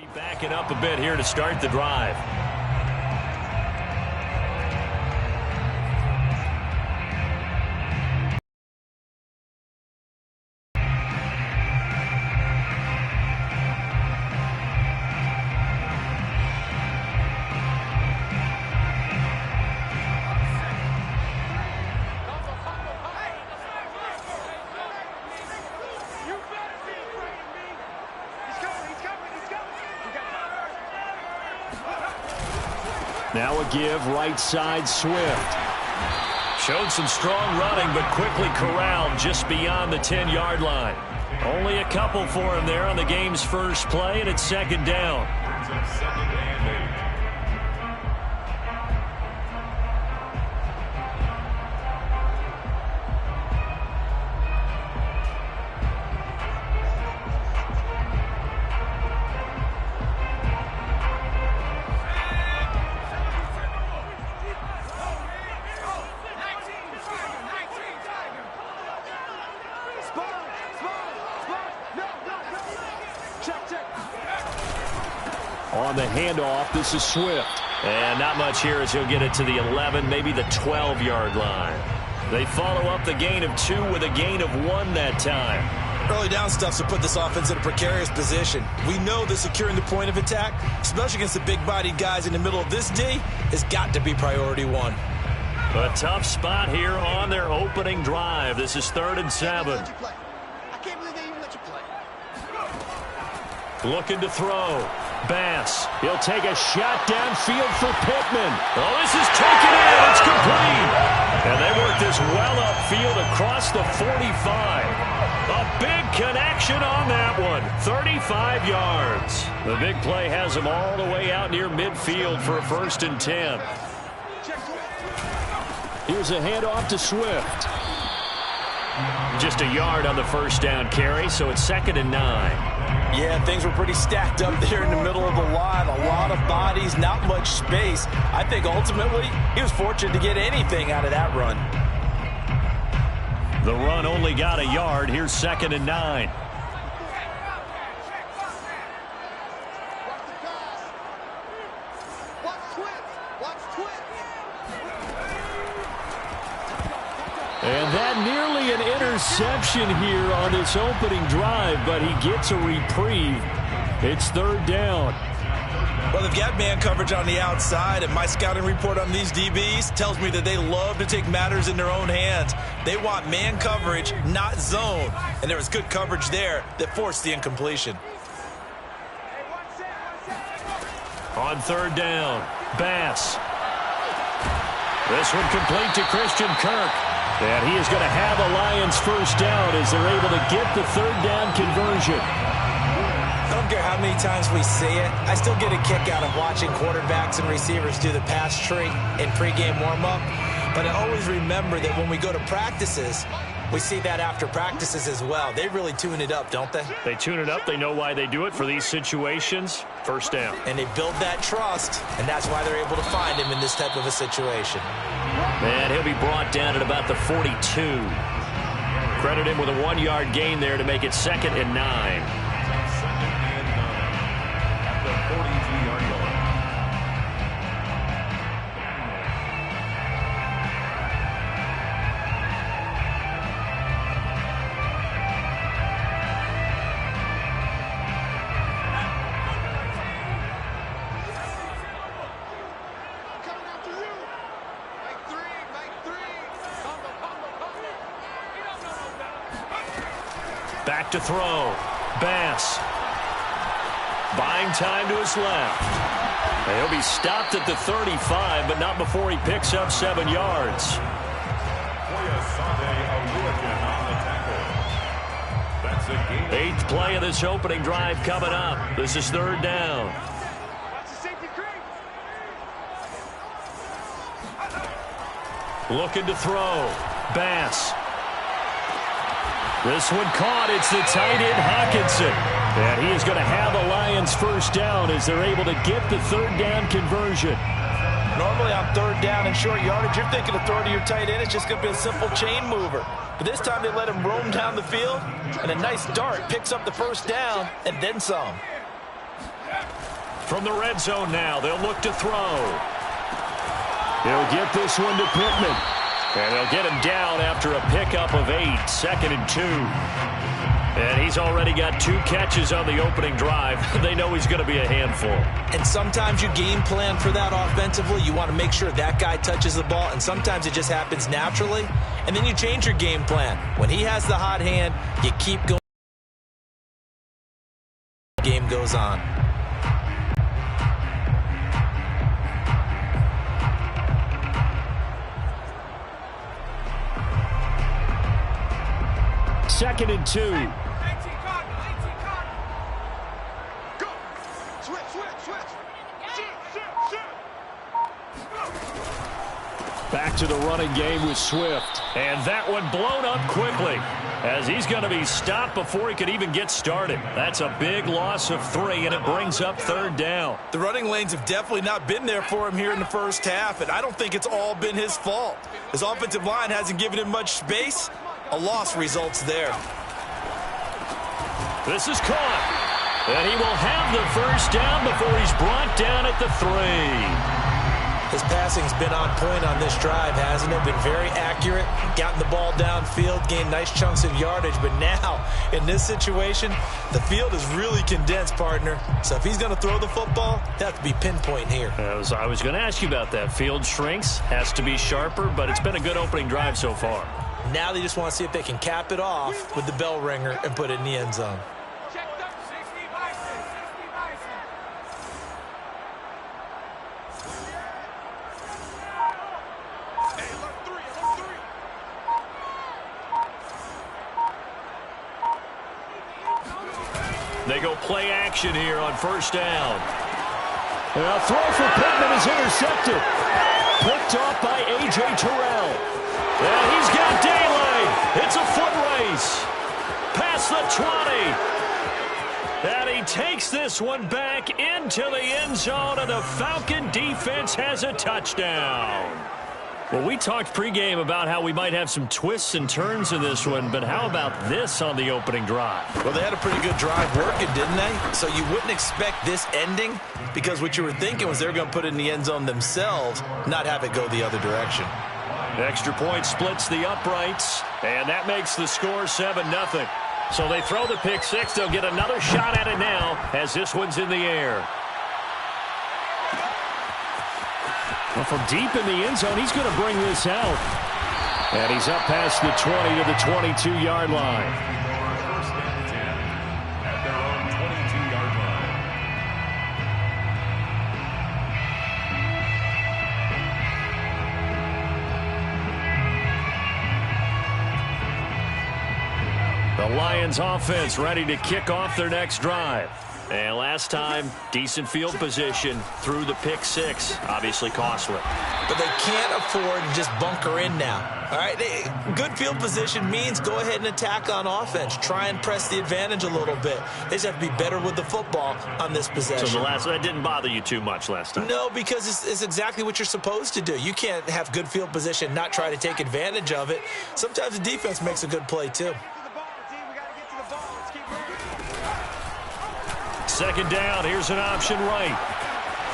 Be backing up a bit here to start the drive. Now a give right side Swift. Showed some strong running but quickly corralled just beyond the 10-yard line. Only a couple for him there on the game's first play, and it's second down. On the handoff, this is Swift. And not much here as he'll get it to the 11, maybe the 12-yard line. They follow up the gain of 2 with a gain of 1 that time. Early down stuff to put this offense in a precarious position. We know that securing the point of attack, especially against the big-bodied guys in the middle of this D, has got to be priority 1. A tough spot here on their opening drive. This is 3rd and 7. I can't believe they even let you play. Looking to throw. Bass. He'll take a shot downfield for Pittman. Oh, this is taken in. It's complete. And they work this well upfield across the 45. A big connection on that one. 35 yards. The big play has them all the way out near midfield for a 1st and 10. Here's a handoff to Swift. Just a yard on the first down carry, so it's 2nd and 9. Yeah, things were pretty stacked up there in the middle of the line. A lot of bodies, not much space. I think ultimately he was fortunate to get anything out of that run. The run only got a yard. Here's 2nd and 9. And that nearly an interception here on this opening drive, but he gets a reprieve. It's 3rd down. Well, they've got man coverage on the outside, and my scouting report on these DBs tells me that they love to take matters in their own hands. They want man coverage, not zone. And there was good coverage there that forced the incompletion. On 3rd down, Bass. This one complete to Christian Kirk. And he is going to have a Lions first down as they're able to get the 3rd down conversion. I don't care how many times we see it. I still get a kick out of watching quarterbacks and receivers do the pass tree in pregame warm-up. But I always remember that when we go to practices, we see that after practices as well. They really tune it up, don't they? They tune it up. They know why they do it for these situations. First down. And they build that trust, and that's why they're able to find him in this type of a situation. And he'll be brought down at about the 42. Credit him with a 1-yard gain there to make it 2nd and 9. At the 42-yard line. Back to throw. Bass. Buying time to his left. And he'll be stopped at the 35, but not before he picks up 7 yards. Eighth play of this opening drive coming up. This is 3rd down. Looking to throw. Bass. This one caught. It's the tight end Hawkinson. And he is going to have a Lions first down as they're able to get the 3rd down conversion. Normally on 3rd down and short yardage, you're thinking of throwing to your tight end. It's just going to be a simple chain mover. But this time they let him roam down the field, and a nice dart picks up the first down and then some. From the red zone now, they'll look to throw. He'll get this one to Pittman. And they'll get him down after a pickup of 8, 2nd and 2. And he's already got 2 catches on the opening drive. They know he's going to be a handful. And sometimes you game plan for that offensively. You want to make sure that guy touches the ball, and sometimes it just happens naturally. And then you change your game plan. When he has the hot hand, you keep going. The game goes on. Second and 2. Go. Switch. Back to the running game with Swift. And that one blown up quickly, as he's going to be stopped before he could even get started. That's a big loss of 3, and it brings up 3rd down. The running lanes have definitely not been there for him here in the first half, and I don't think it's all been his fault. His offensive line hasn't given him much space. A loss results there. This is caught. And he will have the first down before he's brought down at the 3. His passing's been on point on this drive, hasn't it? Been very accurate, gotten the ball downfield, gained nice chunks of yardage. But now, in this situation, the field is really condensed, partner. So if he's going to throw the football, they have to be pinpoint here. I was going to ask you about that. Field shrinks, has to be sharper, but it's been a good opening drive so far. Now they just want to see if they can cap it off with the bell ringer and put it in the end zone. They go play action here on first down. And a throw for Pittman is intercepted. Picked off by A.J. Terrell. And he's got daylight. It's a foot race. Past the 20. And he takes this one back into the end zone, and the Falcon defense has a touchdown. Well, we talked pregame about how we might have some twists and turns in this one, but how about this on the opening drive? Well, they had a pretty good drive working, didn't they? So you wouldn't expect this ending, because what you were thinking was they were going to put it in the end zone themselves, not have it go the other direction. Extra point splits the uprights, and that makes the score 7-0. So they throw the pick six. They'll get another shot at it now as this one's in the air. Well, from deep in the end zone, he's going to bring this out. And he's up past the 20 to the 22-yard line. First and 10 at their own 22-yard line. The Lions offense ready to kick off their next drive. And last time, decent field position through the pick six. Obviously costly. But they can't afford to just bunker in now. All right, good field position means go ahead and attack on offense. Try and press the advantage a little bit. They just have to be better with the football on this possession. So that didn't bother you too much last time? No, because it's exactly what you're supposed to do. You can't have good field position, not try to take advantage of it. Sometimes the defense makes a good play, too. Second down, here's an option right.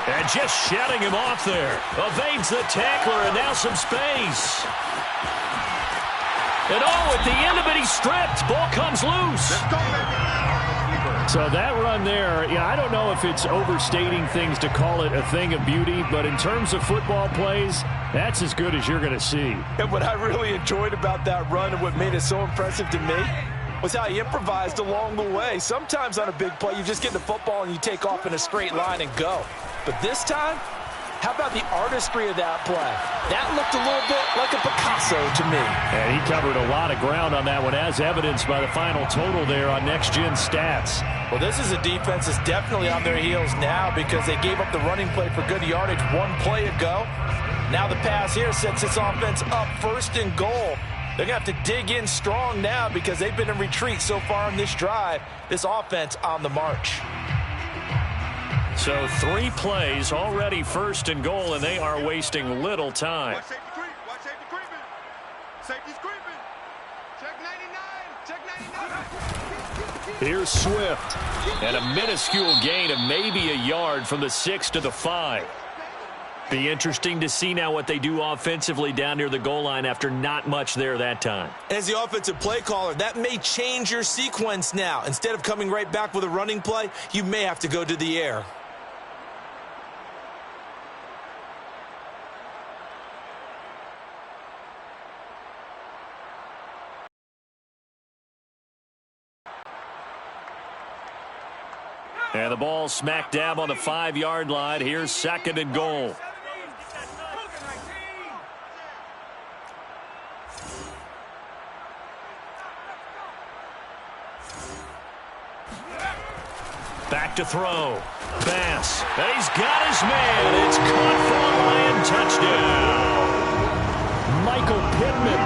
And just shutting him off there. Evades the tackler, and now some space. And at the end of it, he's stripped. Ball comes loose. So that run there, I don't know if it's overstating things to call it a thing of beauty, but in terms of football plays, that's as good as you're going to see. And what I really enjoyed about that run and what made it so impressive to me was how he improvised along the way. Sometimes on a big play, you just get the football and you take off in a straight line and go. But this time, how about the artistry of that play? That looked a little bit like a Picasso to me. And he covered a lot of ground on that one, as evidenced by the final total there on Next Gen Stats. Well, this is a defense that's definitely on their heels now because they gave up the running play for good yardage one play ago. Now the pass here sets this offense up 1st and goal. They're going to have to dig in strong now because they've been in retreat so far on this drive. This offense on the march. So 3 plays, already 1st and goal, and they are wasting little time. Watch safety creep. Watch safety creeping. Safety's creeping. Check 99. Check 99. Here's Swift. And a minuscule gain of maybe a yard from the 6 to the 5. Be interesting to see now what they do offensively down near the goal line after not much there that time. As the offensive play caller, that may change your sequence now. Instead of coming right back with a running play, you may have to go to the air. And the ball smack dab on the 5-yard line. Here's 2nd and goal. Back to throw. Bass. And he's got his man. It's caught for a Lion touchdown. Michael Pittman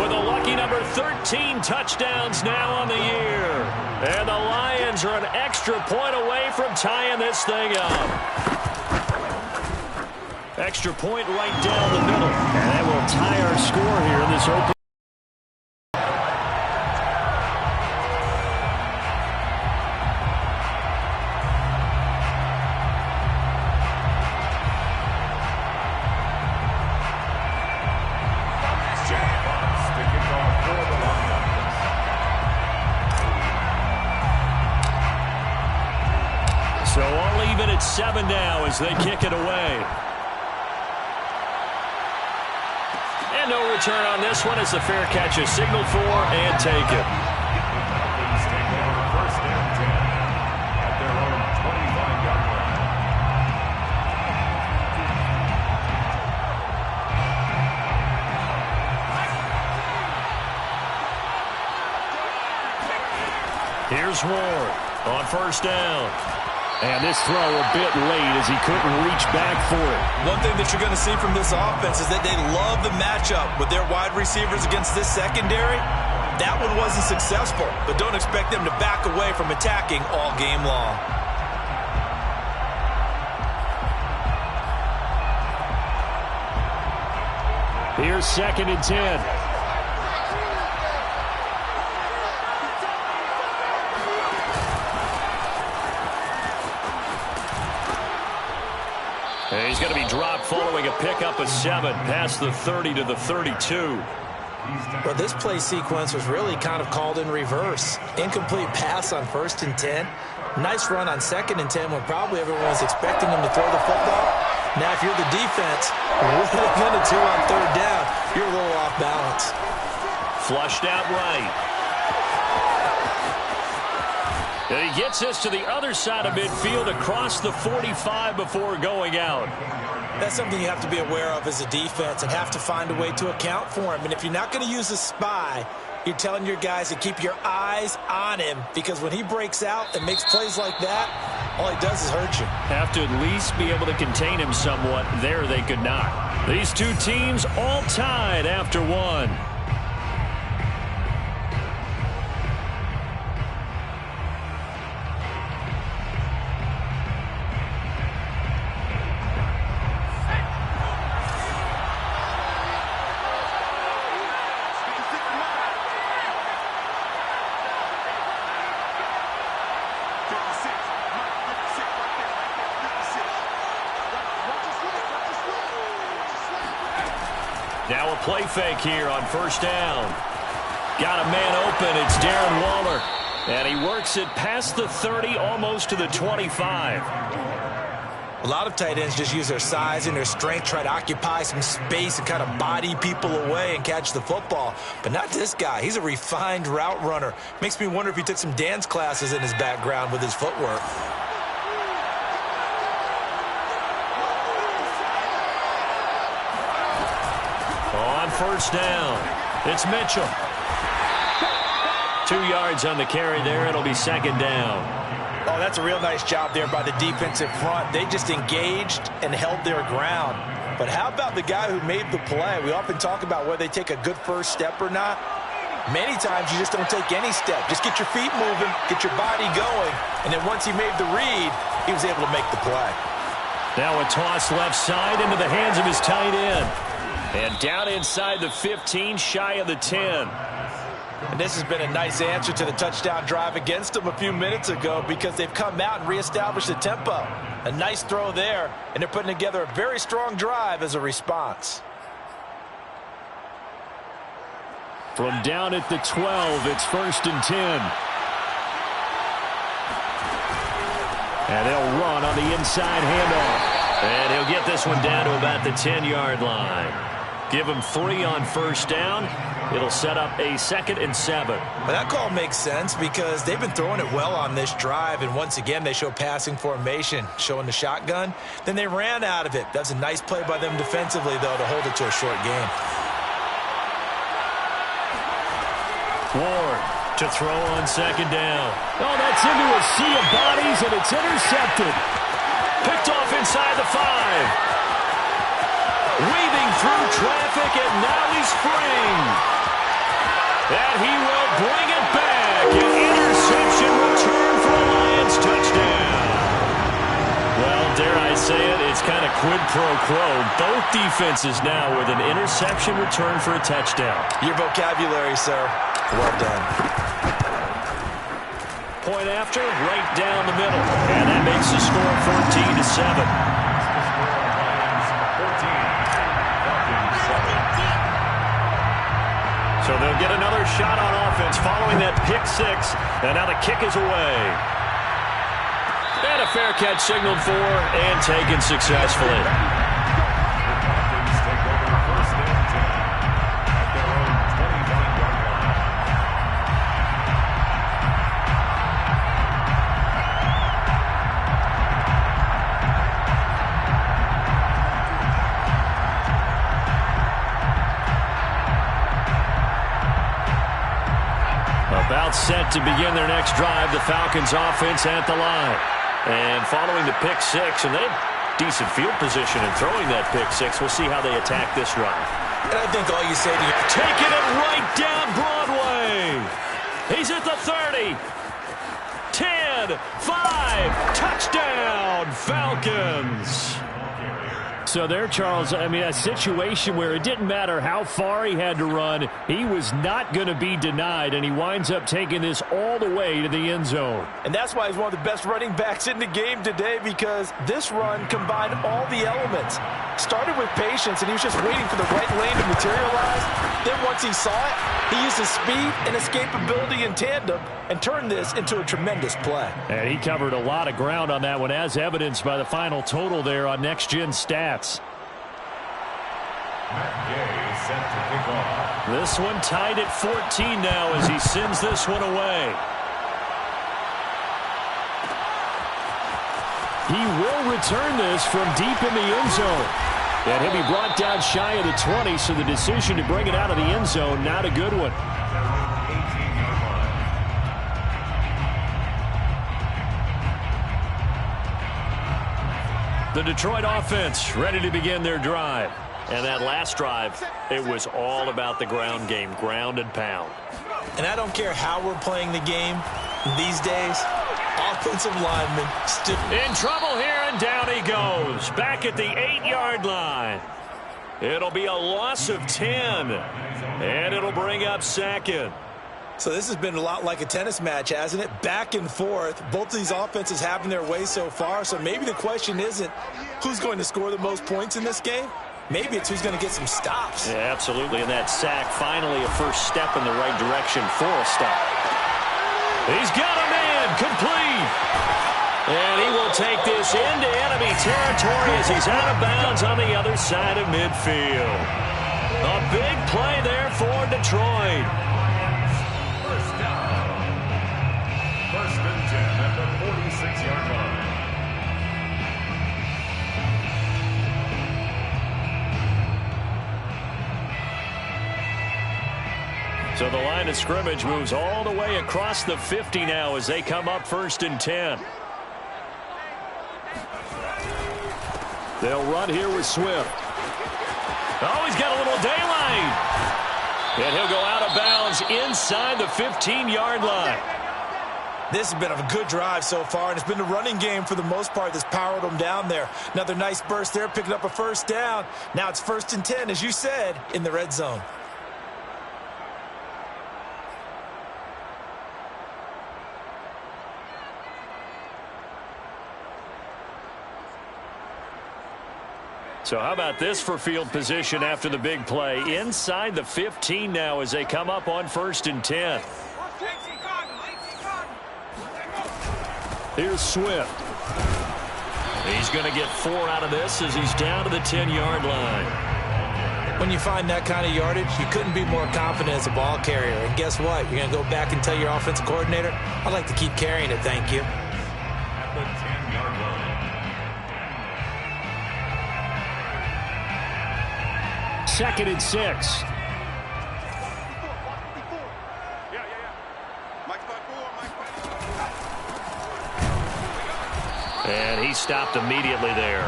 with a lucky number 13 touchdowns now on the year. And the Lions are an extra point away from tying this thing up. Extra point right down the middle. And that will tie our score here in this open. So all even at 7 now as they kick it away. And no return on this one as the fair catch is signaled for and taken. First and 10 at their own 25-yard line. Here's Ward on first down. And this throw a bit late as he couldn't reach back for it. One thing that you're going to see from this offense is that they love the matchup with their wide receivers against this secondary. That one wasn't successful, but don't expect them to back away from attacking all game long. Here's 2nd and 10. And he's going to be dropped following a pickup of 7 past the 30 to the 32. Well, this play sequence was really kind of called in reverse. Incomplete pass on 1st and 10. Nice run on 2nd and 10 when probably everyone was expecting him to throw the football. Now, if you're the defense, with a minute 2 on 3rd down, you're a little off balance. Flushed out right. And he gets us to the other side of midfield across the 45 before going out. That's something you have to be aware of as a defense and have to find a way to account for him. And if you're not going to use a spy, you're telling your guys to keep your eyes on him, because when he breaks out and makes plays like that, all he does is hurt you. Have to at least be able to contain him somewhat. There they could not. These two teams all tied after 1. Now a play fake here on 1st down. Got a man open. It's Darren Waller. And he works it past the 30, almost to the 25. A lot of tight ends just use their size and their strength, try to occupy some space and kind of body people away and catch the football. But not this guy. He's a refined route runner. Makes me wonder if he took some dance classes in his background with his footwork. On 1st down, it's Mitchell. 2 yards on the carry there. It'll be 2nd down. Oh, that's a real nice job there by the defensive front. They just engaged and held their ground. But how about the guy who made the play? We often talk about whether they take a good first step or not. Many times you just don't take any step. Just get your feet moving, get your body going, and then once he made the read, he was able to make the play. Now a toss left side into the hands of his tight end. And down inside the 15, shy of the 10. And this has been a nice answer to the touchdown drive against them a few minutes ago because they've come out and reestablished the tempo. A nice throw there, and they're putting together a very strong drive as a response. From down at the 12, it's 1st and 10. And they'll run on the inside handoff. And he'll get this one down to about the 10-yard line. Give him 3 on 1st down. It'll set up a 2nd and 7. Well, that call makes sense because they've been throwing it well on this drive, and once again they show passing formation, showing the shotgun. Then they ran out of it. That's a nice play by them defensively, though, to hold it to a short game. Ward to throw on 2nd down. Oh, that's into a sea of bodies, and it's intercepted. Picked off inside the 5. Weaving through traffic, and now he's free. And he will bring it back. An interception return for a Lions touchdown. Well, dare I say it, it's kind of quid pro quo. Both defenses now with an interception return for a touchdown. Your vocabulary, sir. Well done. Point after, right down the middle. And that makes the score 14-7. So they'll get another shot on offense following that pick 6. And now the kick is away. And a fair catch signaled for and taken successfully. About set to begin their next drive, the Falcons offense at the line. And following the pick 6, and they have decent field position in throwing that pick 6. We'll see how they attack this run. And I think all you say to you, taking it right down Broadway. He's at the 30. 10, 5, touchdown, Falcons. So there, Charles, I mean, a situation where it didn't matter how far he had to run, he was not going to be denied, and he winds up taking this all the way to the end zone. And that's why he's one of the best running backs in the game today, because this run combined all the elements. Started with patience, and he was just waiting for the right lane to materialize. Then once he saw it, he used his speed and escapability in tandem and turned this into a tremendous play. And he covered a lot of ground on that one, as evidenced by the final total there on Next Gen Stats. This one tied at 14 now as he sends this one away. He will return this from deep in the end zone. And he'll be brought down shy of the 20, so the decision to bring it out of the end zone, not a good one. The Detroit offense ready to begin their drive. And that last drive, it was all about the ground game, ground and pound. And I don't care how we're playing the game these days, offensive linemen still in trouble here, and down he goes. Back at the 8-yard line. It'll be a loss of 10. And it'll bring up 2nd. So this has been a lot like a tennis match, hasn't it? Back and forth. Both of these offenses having their way so far. So maybe the question isn't who's going to score the most points in this game. Maybe it's who's going to get some stops. Yeah, absolutely. And that sack, finally a first step in the right direction for a stop. He's got a man, complete. And he will take this into enemy territory as he's out of bounds on the other side of midfield. A big play there for Detroit. First down. 1st and 10 at the 46-yard line. So the line of scrimmage moves all the way across the 50 now as they come up 1st and 10. They'll run here with Swift. Oh, he's got a little daylight. And he'll go out of bounds inside the 15-yard line. This has been a good drive so far, and it's been the running game for the most part that's powered them down there. Another nice burst there, picking up a first down. Now it's 1st and 10, as you said, in the red zone. So how about this for field position after the big play? Inside the 15 now as they come up on 1st and 10. Here's Swift. He's going to get 4 out of this as he's down to the 10-yard line. When you find that kind of yardage, you couldn't be more confident as a ball carrier. And guess what? You're going to go back and tell your offensive coordinator, I'd like to keep carrying it, thank you. At the 10-yard line. 2nd and 6. And he stopped immediately there.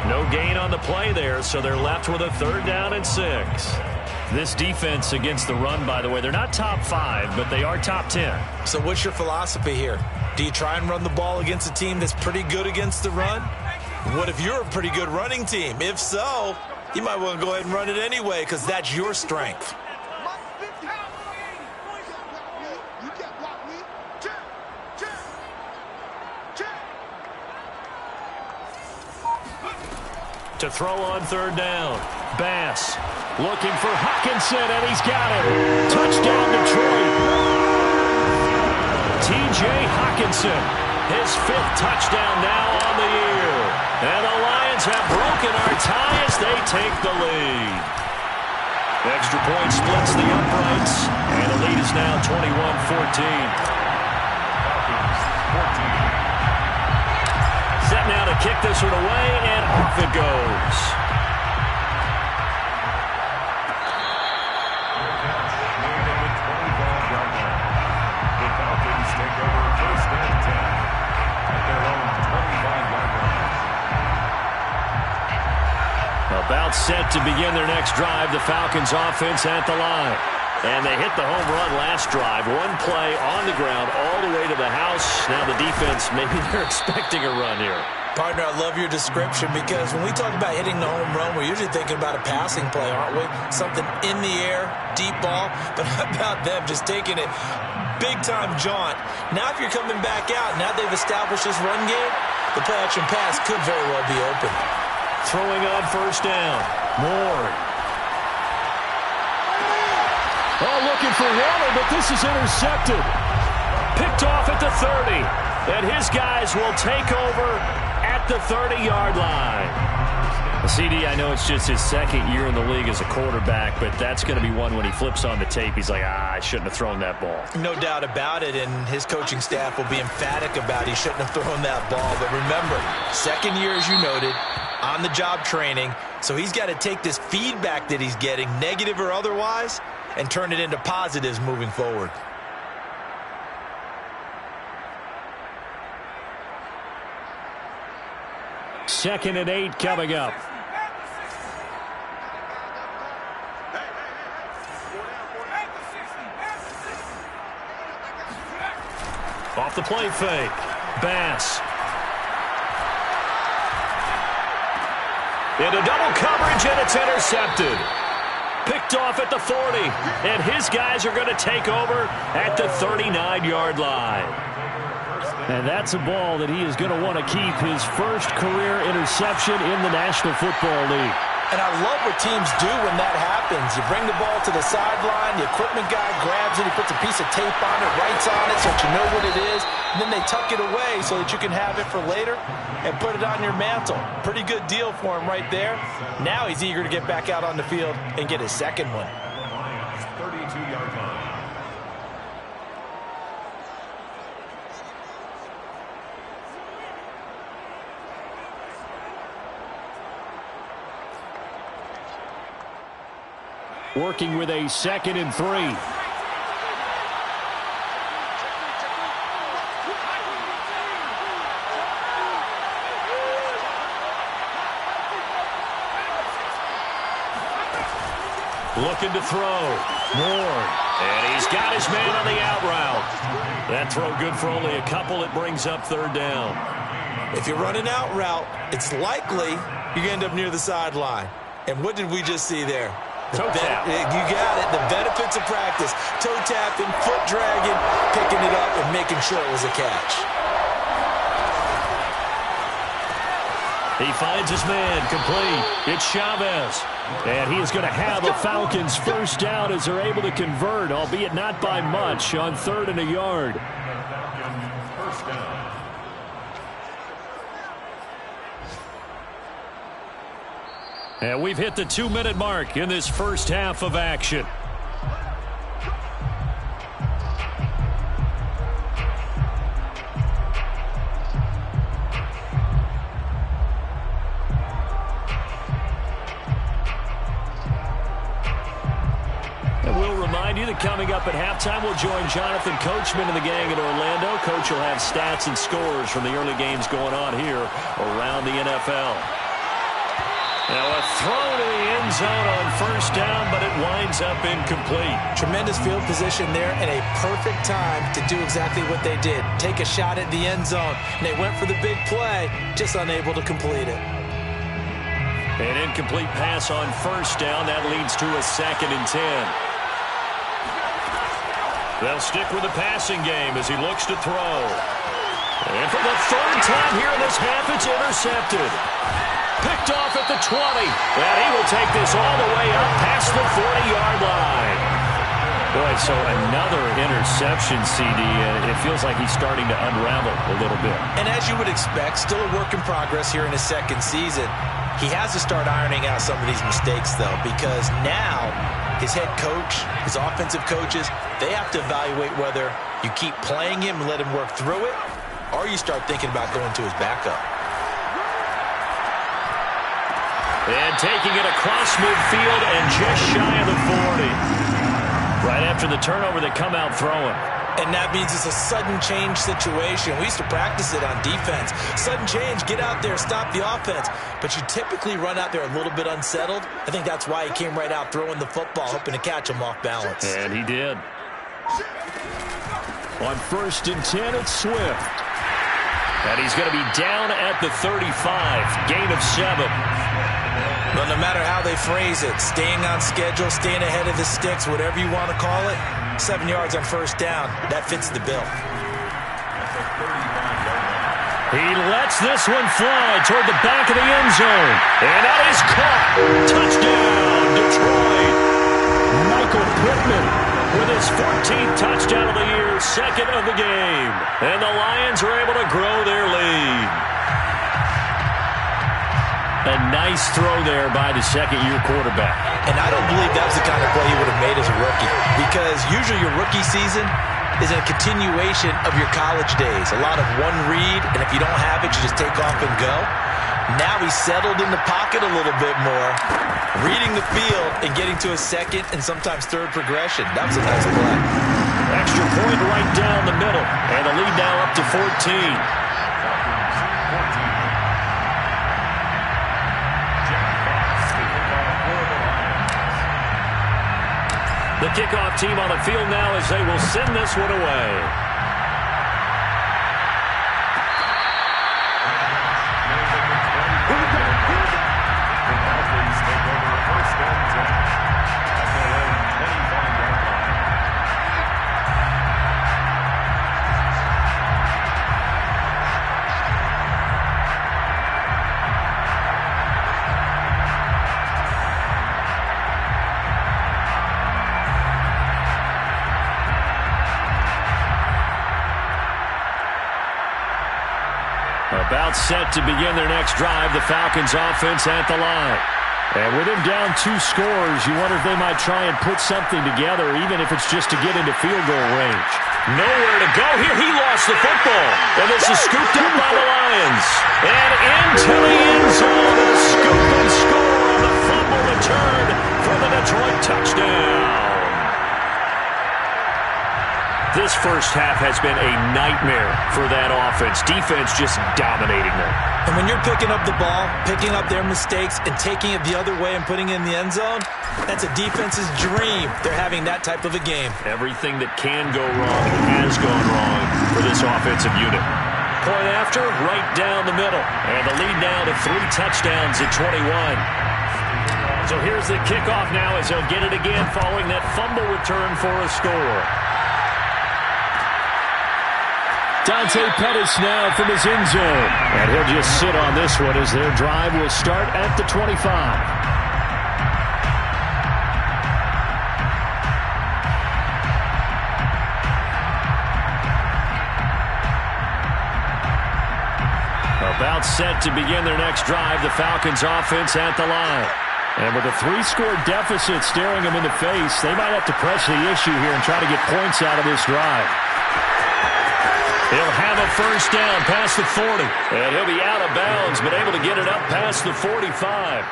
No gain on the play there, so they're left with a 3rd down and 6. This defense against the run, by the way, they're not top 5, but they are top 10. So what's your philosophy here? Do you try and run the ball against a team that's pretty good against the run? What if you're a pretty good running team? If so, you might want to go ahead and run it anyway because that's your strength. To throw on 3rd down. Bass looking for Hockenson, and he's got it. Touchdown, Detroit. T.J. Hockenson, his 5th touchdown now on the year. And the Lions have broken our tie as they take the lead. Extra point splits the uprights, and the lead is now 21-14. Set now to kick this one away, and off it goes. The Falcons take over 1st and 10 at their own 25-yard line. About set to begin their next drive, the Falcons offense at the line. And they hit the home run last drive. 1 play on the ground all the way to the house. Now the defense, maybe they're expecting a run here. Partner, I love your description because when we talk about hitting the home run, we're usually thinking about a passing play, aren't we? Something in the air, deep ball. But how about them just taking it big-time jaunt? Now if you're coming back out, now they've established this run game, the play-action pass could very well be open. Throwing on 1st down. Moore. Oh, looking for Waller, but this is intercepted. Picked off at the 30. And his guys will take over at the 30-yard line. CD, I know it's just his 2nd year in the league as a quarterback, but that's going to be one when he flips on the tape, he's like, I shouldn't have thrown that ball. No doubt about it, and his coaching staff will be emphatic about he shouldn't have thrown that ball. But remember, 2nd year, as you noted, on-the-job training, so he's got to take this feedback that he's getting, negative or otherwise, and turn it into positives moving forward. Second and 8 coming up. Off the play fake. Bass. Into double coverage, and it's intercepted. Picked off at the 40, and his guys are going to take over at the 39-yard line. And that's a ball that he is going to want to keep, his first career interception in the National Football League. And I love what teams do when that happens. You bring the ball to the sideline, the equipment guy grabs it, he puts a piece of tape on it, writes on it so that you know what it is, and then they tuck it away so that you can have it for later and put it on your mantle. Pretty good deal for him right there. Now he's eager to get back out on the field and get his 2nd one. 32-yard line. Working with a 2nd and 3. Looking to throw. Moore. And he's got his man on the out route. That throw good for only a couple. It brings up 3rd down. If you're running out route, it's likely you're going to end up near the sideline. And what did we just see there? Toe tap. You got it. The benefits of practice. Toe tapping, foot dragging, picking it up, and making sure it was a catch. He finds his man, complete. It's Chavez. And he is going to have a Falcons first down as they're able to convert, albeit not by much, on 3rd and a yard. First down. And we've hit the 2-minute mark in this first half of action. Coming up at halftime, we'll join Jonathan Coachman and the gang in Orlando. Coach will have stats and scores from the early games going on here around the NFL. Now a throw to the end zone on first down, but it winds up incomplete. Tremendous field position there and a perfect time to do exactly what they did. Take a shot at the end zone. And they went for the big play, just unable to complete it. An incomplete pass on first down. That leads to a 2nd and 10. They'll stick with the passing game as he looks to throw. And for the 3rd time here in this half, it's intercepted. Picked off at the 20. And he will take this all the way up past the 40-yard line. Boy, so another interception, CD, and it feels like he's starting to unravel a little bit. And as you would expect, still a work in progress here in his 2nd season. He has to start ironing out some of these mistakes, though, because now his head coach, his offensive coaches, they have to evaluate whether you keep playing him and let him work through it, or you start thinking about going to his backup. And taking it across midfield and just shy of the 40. Right after the turnover, they come out throwing. And that means it's a sudden change situation. We used to practice it on defense. Sudden change, get out there, stop the offense. But you typically run out there a little bit unsettled. I think that's why he came right out throwing the football, hoping to catch him off balance. And he did. On 1st and 10, it's Swift. And he's going to be down at the 35. Gain of 7. Well, no matter how they phrase it, staying on schedule, staying ahead of the sticks, whatever you want to call it, 7 yards on first down, that fits the bill. He lets this one fly toward the back of the end zone. And that is caught. Touchdown, Detroit. Michael Pittman with his 14th touchdown of the year, 2nd of the game. And the Lions are able to grow their lead. A nice throw there by the 2nd-year quarterback. And I don't believe that was the kind of play he would have made as a rookie, because usually your rookie season is a continuation of your college days. A lot of one read, and if you don't have it, you just take off and go. Now he's settled in the pocket a little bit more, reading the field and getting to a 2nd and sometimes 3rd progression. That was a nice play. Extra point right down the middle, and the lead now up to 14. The kickoff team on the field now as they will send this one away. About set to begin their next drive, the Falcons offense at the line. And with him down 2 scores, you wonder if they might try and put something together, even if it's just to get into field goal range. Nowhere to go here. He lost the football. And this is scooped up by the Lions. And into the end zone. A scoop and score on the fumble return for the Detroit touchdown. This first half has been a nightmare for that offense. Defense just dominating them. And when you're picking up the ball, picking up their mistakes, and taking it the other way and putting it in the end zone, that's a defense's dream. They're having that type of a game. Everything that can go wrong has gone wrong for this offensive unit. Point after, right down the middle. And the lead now to 3 touchdowns at 21. So here's the kickoff now as they'll get it again following that fumble return for a score. Dante Pettis now from his end zone. And he'll just sit on this one as their drive will start at the 25. About set to begin their next drive, the Falcons offense at the line. And with a 3-score deficit staring them in the face, they might have to press the issue here and try to get points out of this drive. He'll have a first down past the 40. And he'll be out of bounds, but able to get it up past the 45.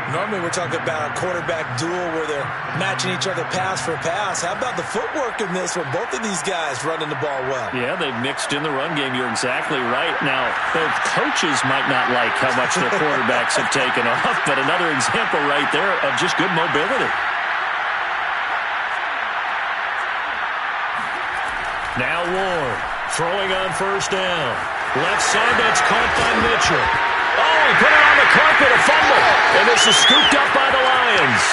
Normally we're talking about a quarterback duel where they're matching each other pass for pass. How about the footwork in this with both of these guys running the ball well? Yeah, they've mixed in the run game. You're exactly right. Now, both coaches might not like how much their quarterbacks have taken off, but another example right there of just good mobility. Now Ward throwing on first down. Left side, that's caught by Mitchell. Oh, he put it on the carpet, a fumble. And this is scooped up by the Lions.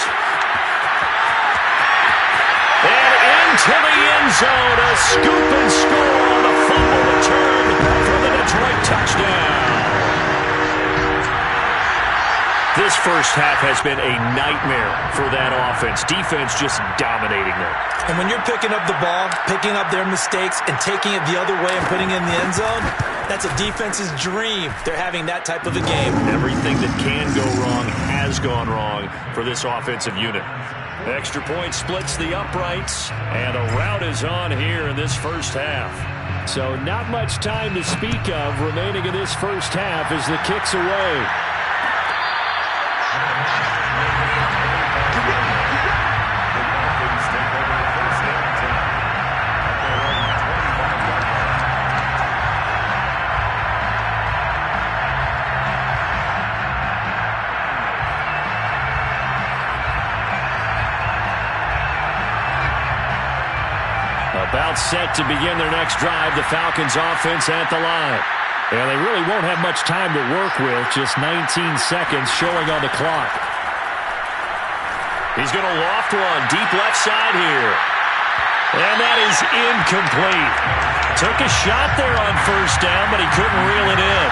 And into the end zone, a scoop and score on a fumble return for the Detroit touchdown. This first half has been a nightmare for that offense. Defense just dominating them. And when you're picking up the ball, picking up their mistakes, and taking it the other way and putting it in the end zone, that's a defense's dream. They're having that type of a game. Everything that can go wrong has gone wrong for this offensive unit. Extra point splits the uprights, and a rout is on here in this first half. So not much time to speak of remaining in this first half as the kick's away. About set to begin their next drive, the Falcons offense at the line. And they really won't have much time to work with, just 19 seconds showing on the clock. He's going to loft one, deep left side here. And that is incomplete. Took a shot there on first down, but he couldn't reel it in.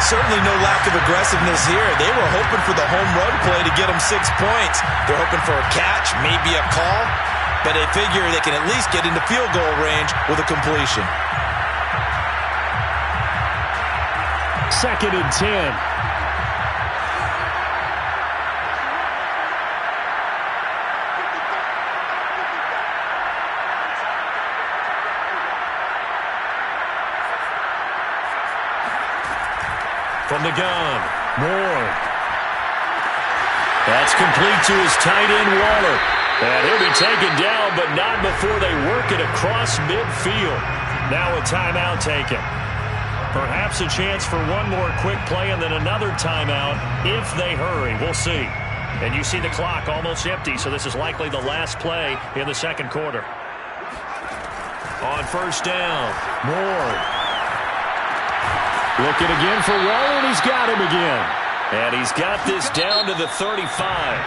Certainly no lack of aggressiveness here. They were hoping for the home run play to get them 6 points. They're hoping for a catch, maybe a call. But they figure they can at least get into field goal range with a completion. 2nd and 10. From the gun, Moore. That's complete to his tight end, Waller. And he'll be taken down, but not before they work it across midfield. Now a timeout taken. Perhaps a chance for one more quick play and then another timeout if they hurry. We'll see. And you see the clock almost empty, so this is likely the last play in the second quarter. On first down, Moore. Looking again for Waller, and he's got him again. And he's got this down to the 35.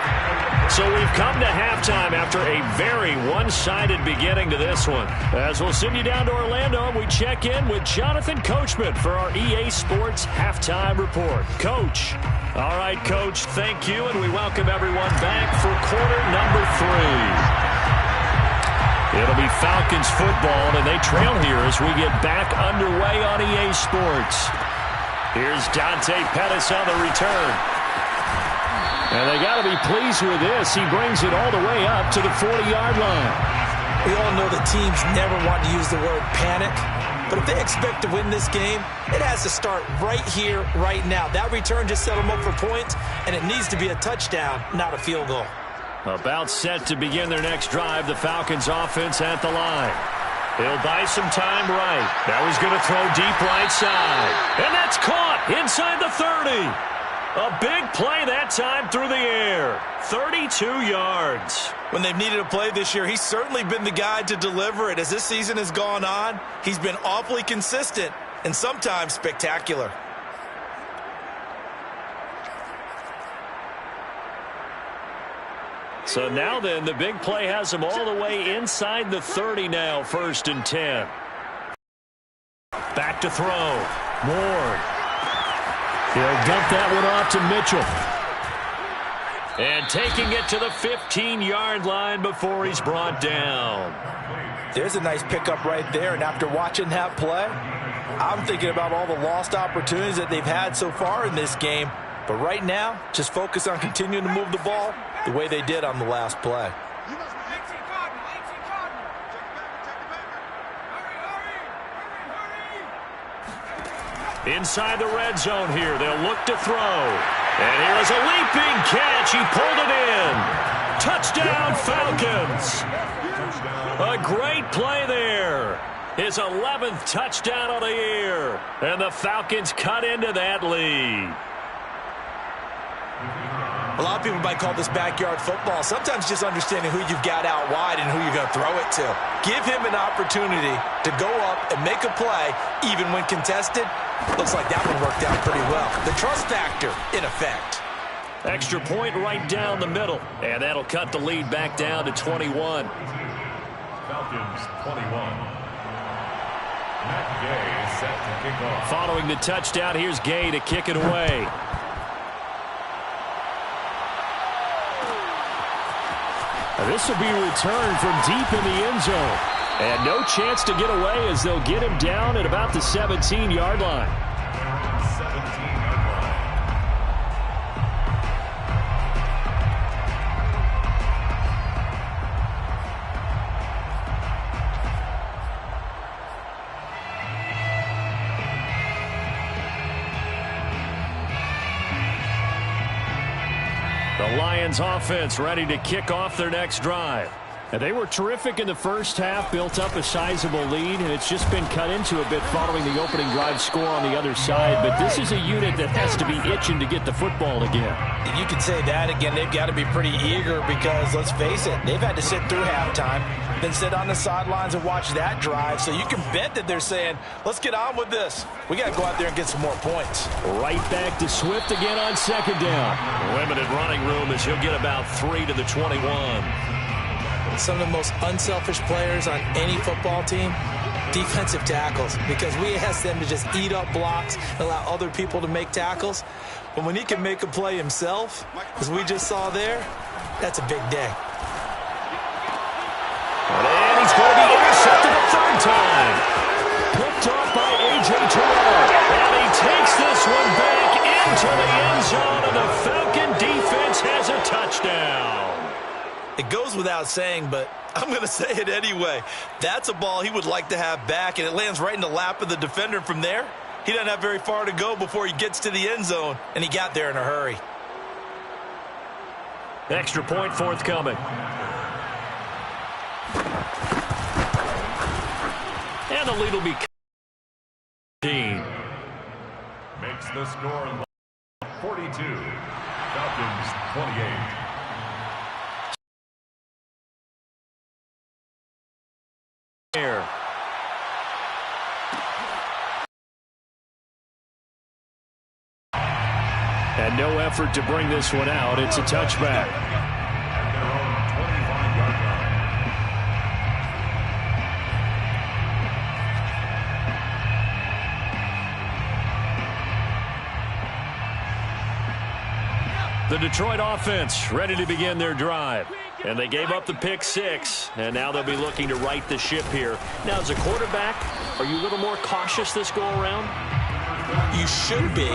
So we've come to halftime after a very one-sided beginning to this one. As we'll send you down to Orlando, and we check in with Jonathan Coachman for our EA Sports Halftime Report. Coach. All right, Coach, thank you, and we welcome everyone back for quarter number 3. It'll be Falcons football, and they trail here as we get back underway on EA Sports. Here's Dante Pettis on the return. And they got to be pleased with this. He brings it all the way up to the 40-yard line. We all know the teams never want to use the word panic. But if they expect to win this game, it has to start right here, right now. That return just set them up for points, and it needs to be a touchdown, not a field goal. About set to begin their next drive, the Falcons offense at the line. He'll buy some time right. Now he's going to throw deep right side. And that's caught inside the 30. A big play that time through the air. 32 yards. When they've needed a play this year, he's certainly been the guy to deliver it. As this season has gone on, he's been awfully consistent and sometimes spectacular. So now then, the big play has him all the way inside the 30 now, 1st and 10. Back to throw. Ward. He'll dump that one off to Mitchell. And taking it to the 15-yard line before he's brought down. There's a nice pickup right there, and after watching that play, I'm thinking about all the lost opportunities that they've had so far in this game. But right now, just focus on continuing to move the ball the way they did on the last play. Inside the red zone here, they'll look to throw. And here is a leaping catch. He pulled it in. Touchdown, Falcons. A great play there. His 11th touchdown of the year. And the Falcons cut into that lead. A lot of people might call this backyard football. Sometimes just understanding who you've got out wide and who you're going to throw it to. Give him an opportunity to go up and make a play, even when contested. Looks like that one worked out pretty well. The trust factor in effect. Extra point right down the middle. And that'll cut the lead back down to 21. Falcons 21. Matt Gay is set to kick off. Following the touchdown, here's Gay to kick it away. This will be returned from deep in the end zone. And no chance to get away as they'll get him down at about the 17-yard line. 17-yard line. The Lions offense ready to kick off their next drive. And they were terrific in the first half, built up a sizable lead, and it's just been cut into a bit following the opening drive score on the other side. But this is a unit that has to be itching to get the football again. You could say that again. They've got to be pretty eager because, let's face it, they've had to sit through halftime, then sit on the sidelines and watch that drive. So you can bet that they're saying, let's get on with this. We got to go out there and get some more points. Right back to Swift again on second down. Limited running room as he'll get about 3 to the 21. Some of the most unselfish players on any football team, defensive tackles, because we ask them to just eat up blocks and allow other people to make tackles. But when he can make a play himself, as we just saw there, that's a big day. And he's going to be intercepted a third time. Picked off by A.J. Terrell. And he takes this one back into the end zone, and the Falcon defense has a touchdown. It goes without saying, but I'm going to say it anyway. That's a ball he would like to have back, and it lands right in the lap of the defender. From there, he doesn't have very far to go before he gets to the end zone, and he got there in a hurry. Extra point forthcoming. And the lead will be 15. Makes the score 42. Falcons 28. Air. And no effort to bring this one out. It's a touchback. At their own 25-yard line. The Detroit offense ready to begin their drive. And they gave up the pick 6, and now they'll be looking to right the ship here. Now, as a quarterback, are you a little more cautious this go-around? You should be,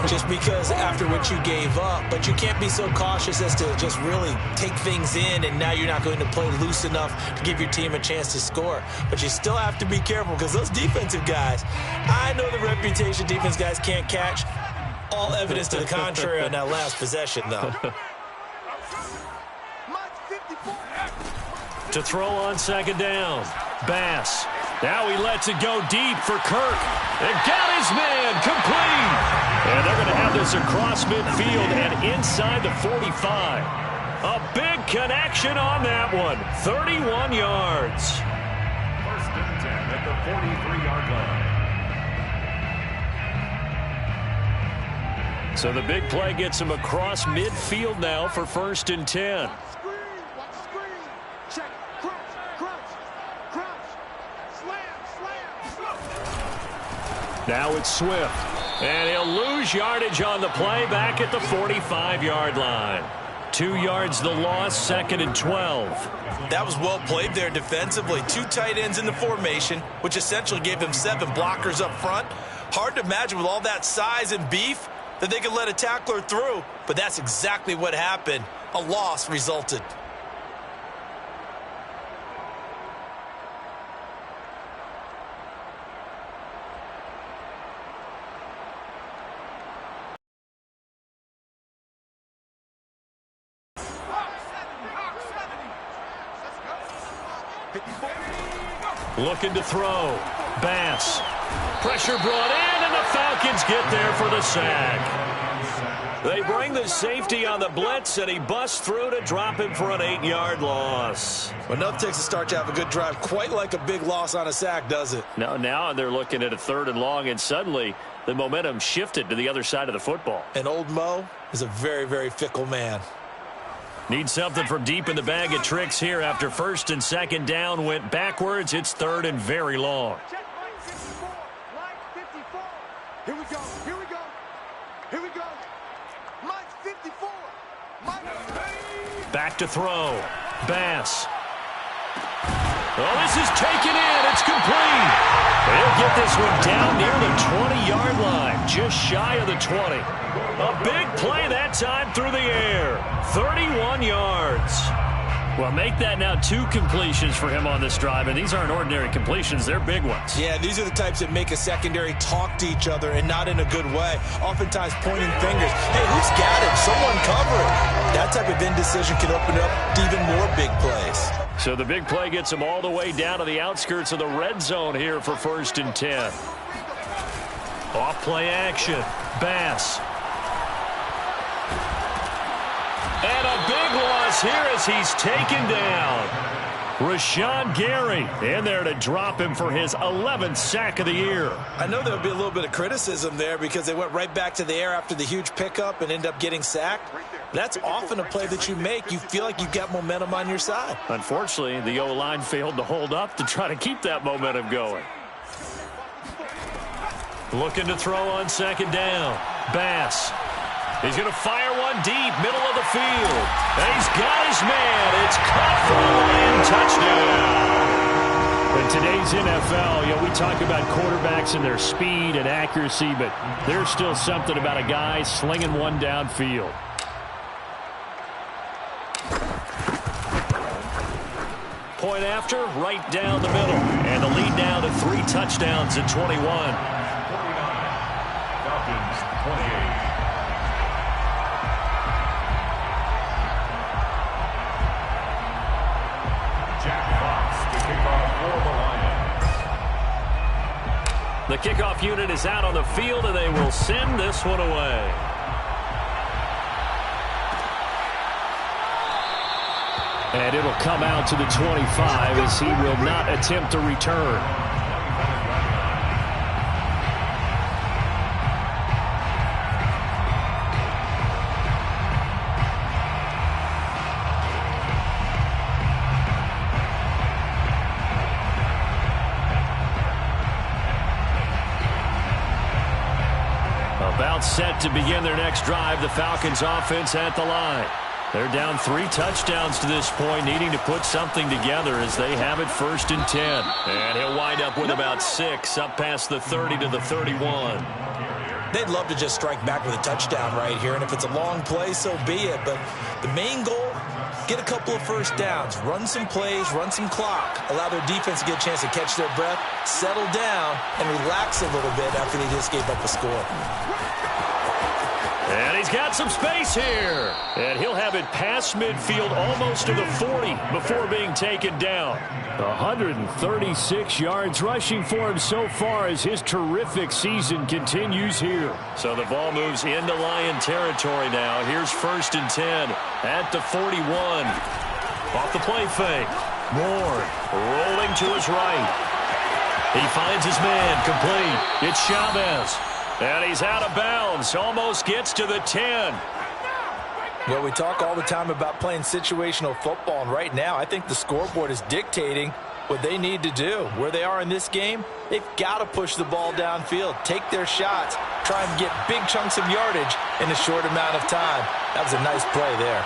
just because after what you gave up. But you can't be so cautious as to just really take things in, and now you're not going to play loose enough to give your team a chance to score. But you still have to be careful because those defensive guys, I know the reputation defense guys can't catch. All evidence to the contrary on that last possession, though. To throw on second down. Bass. Now he lets it go deep for Kirk. And got his man complete. And they're going to have this across midfield and inside the 45. A big connection on that one. 31 yards. First and 10 at the 43-yard line. So the big play gets him across midfield now for first and 10. Now it's Swift. And he'll lose yardage on the play back at the 45-yard line. 2 yards the loss, 2nd and 12. That was well played there defensively. 2 tight ends in the formation, which essentially gave them 7 blockers up front. Hard to imagine with all that size and beef that they could let a tackler through, but that's exactly what happened. A loss resulted. Looking to throw. Bass. Pressure brought in, and the Falcons get there for the sack. They bring the safety on the blitz, and he busts through to drop him for an 8-yard loss. Well, enough takes a start to have a good drive. Quite like a big loss on a sack, does it? Now they're looking at a 3rd and long, and suddenly the momentum shifted to the other side of the football. And old Mo is a very, very fickle man. Need something from deep in the bag of tricks here after 1st and 2nd down went backwards. It's 3rd and very long. Check line 54. Line 54. Here we go. Here we go. Here we go. Line 54. Back to throw. Bass. Oh, this is taken in. It's complete. They'll get this one down near the 20-yard line, just shy of the 20. A big play that time through the air. 31 yards. Well, make that now 2 completions for him on this drive, and these aren't ordinary completions. They're big ones. Yeah, these are the types that make a secondary talk to each other and not in a good way. Oftentimes pointing fingers. Hey, who's got him? Someone cover it. That type of indecision can open up to even more big plays. So the big play gets him all the way down to the outskirts of the red zone here for 1st and 10. Off play action. Bass. And a big loss here as he's taken down. Rashawn Gary in there to drop him for his 11th sack of the year. I know there'll be a little bit of criticism there because they went right back to the air after the huge pickup and end up getting sacked. That's often a play that you make. You feel like you've got momentum on your side. Unfortunately, the O-line failed to hold up to try to keep that momentum going. Looking to throw on 2nd down. Bass. He's going to fire one deep, middle of the field. And he's got his man. It's caught for a Lion touchdown. In today's NFL, we talk about quarterbacks and their speed and accuracy, but there's still something about a guy slinging one downfield. Point after, right down the middle. And the lead now to 3 touchdowns at 21. 49, Falcons 28. The kickoff unit is out on the field, and they will send this one away. And it'll come out to the 25 as he will not attempt to return. About set to begin their next drive, the Falcons offense at the line. They're down 3 touchdowns to this point, needing to put something together as they have it 1st and 10. And he'll wind up with about 6 up past the 30 to the 31. They'd love to just strike back with a touchdown right here, and if it's a long play, so be it. But the main goal, get a couple of 1st downs, run some plays, run some clock, allow their defense to get a chance to catch their breath, settle down, and relax a little bit after they just gave up a score. And he's got some space here. And he'll have it past midfield almost to the 40 before being taken down. 136 yards rushing for him so far as his terrific season continues here. So the ball moves into Lion territory now. Here's 1st and 10 at the 41. Off the play fake. Moore rolling to his right. He finds his man complete. It's Chavez. And he's out of bounds. Almost gets to the 10. Well, we talk all the time about playing situational football, and right now I think the scoreboard is dictating what they need to do. Where they are in this game, they've got to push the ball downfield, take their shots, try and get big chunks of yardage in a short amount of time. That was a nice play there.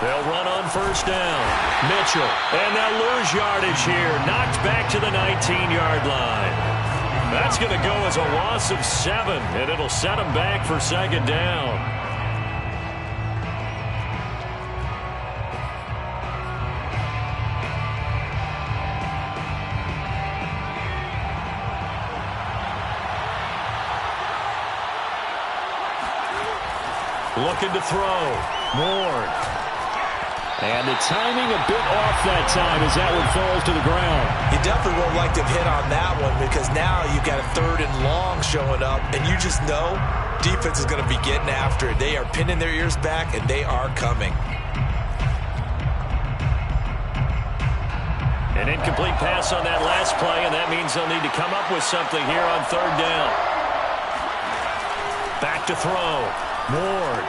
They'll run on first down. Mitchell, and they'll lose yardage here. Knocked back to the 19-yard line. That's going to go as a loss of 7, and it'll set them back for second down. Looking to throw. Ward. And the timing a bit off that time as that one falls to the ground. You definitely would like to have hit on that one because now you've got a 3rd and long showing up, and you just know defense is going to be getting after it. They are pinning their ears back, and they are coming. An incomplete pass on that last play, and that means they'll need to come up with something here on 3rd down. Back to throw. Ward.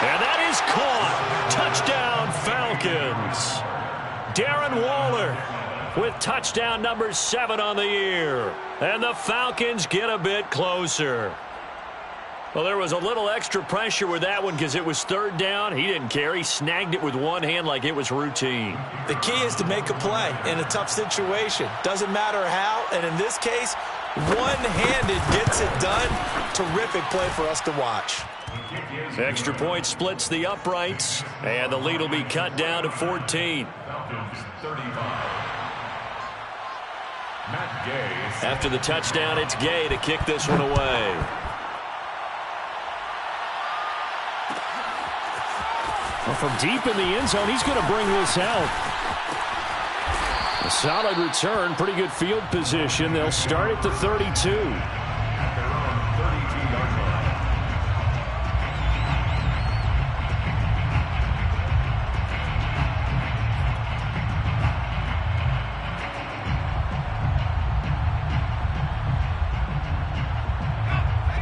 And that is caught. Touchdown, Falcons. Darren Waller with touchdown number 7 on the year. And the Falcons get a bit closer. Well, there was a little extra pressure with that one because it was 3rd down. He didn't care. He snagged it with one hand like it was routine. The key is to make a play in a tough situation. Doesn't matter how, and in this case, one-handed gets it done. Terrific play for us to watch. Extra point splits the uprights, and the lead will be cut down to 14. After the touchdown, it's Gay to kick this one away. Well, from deep in the end zone, he's going to bring this out. A solid return, pretty good field position. They'll start at the 32.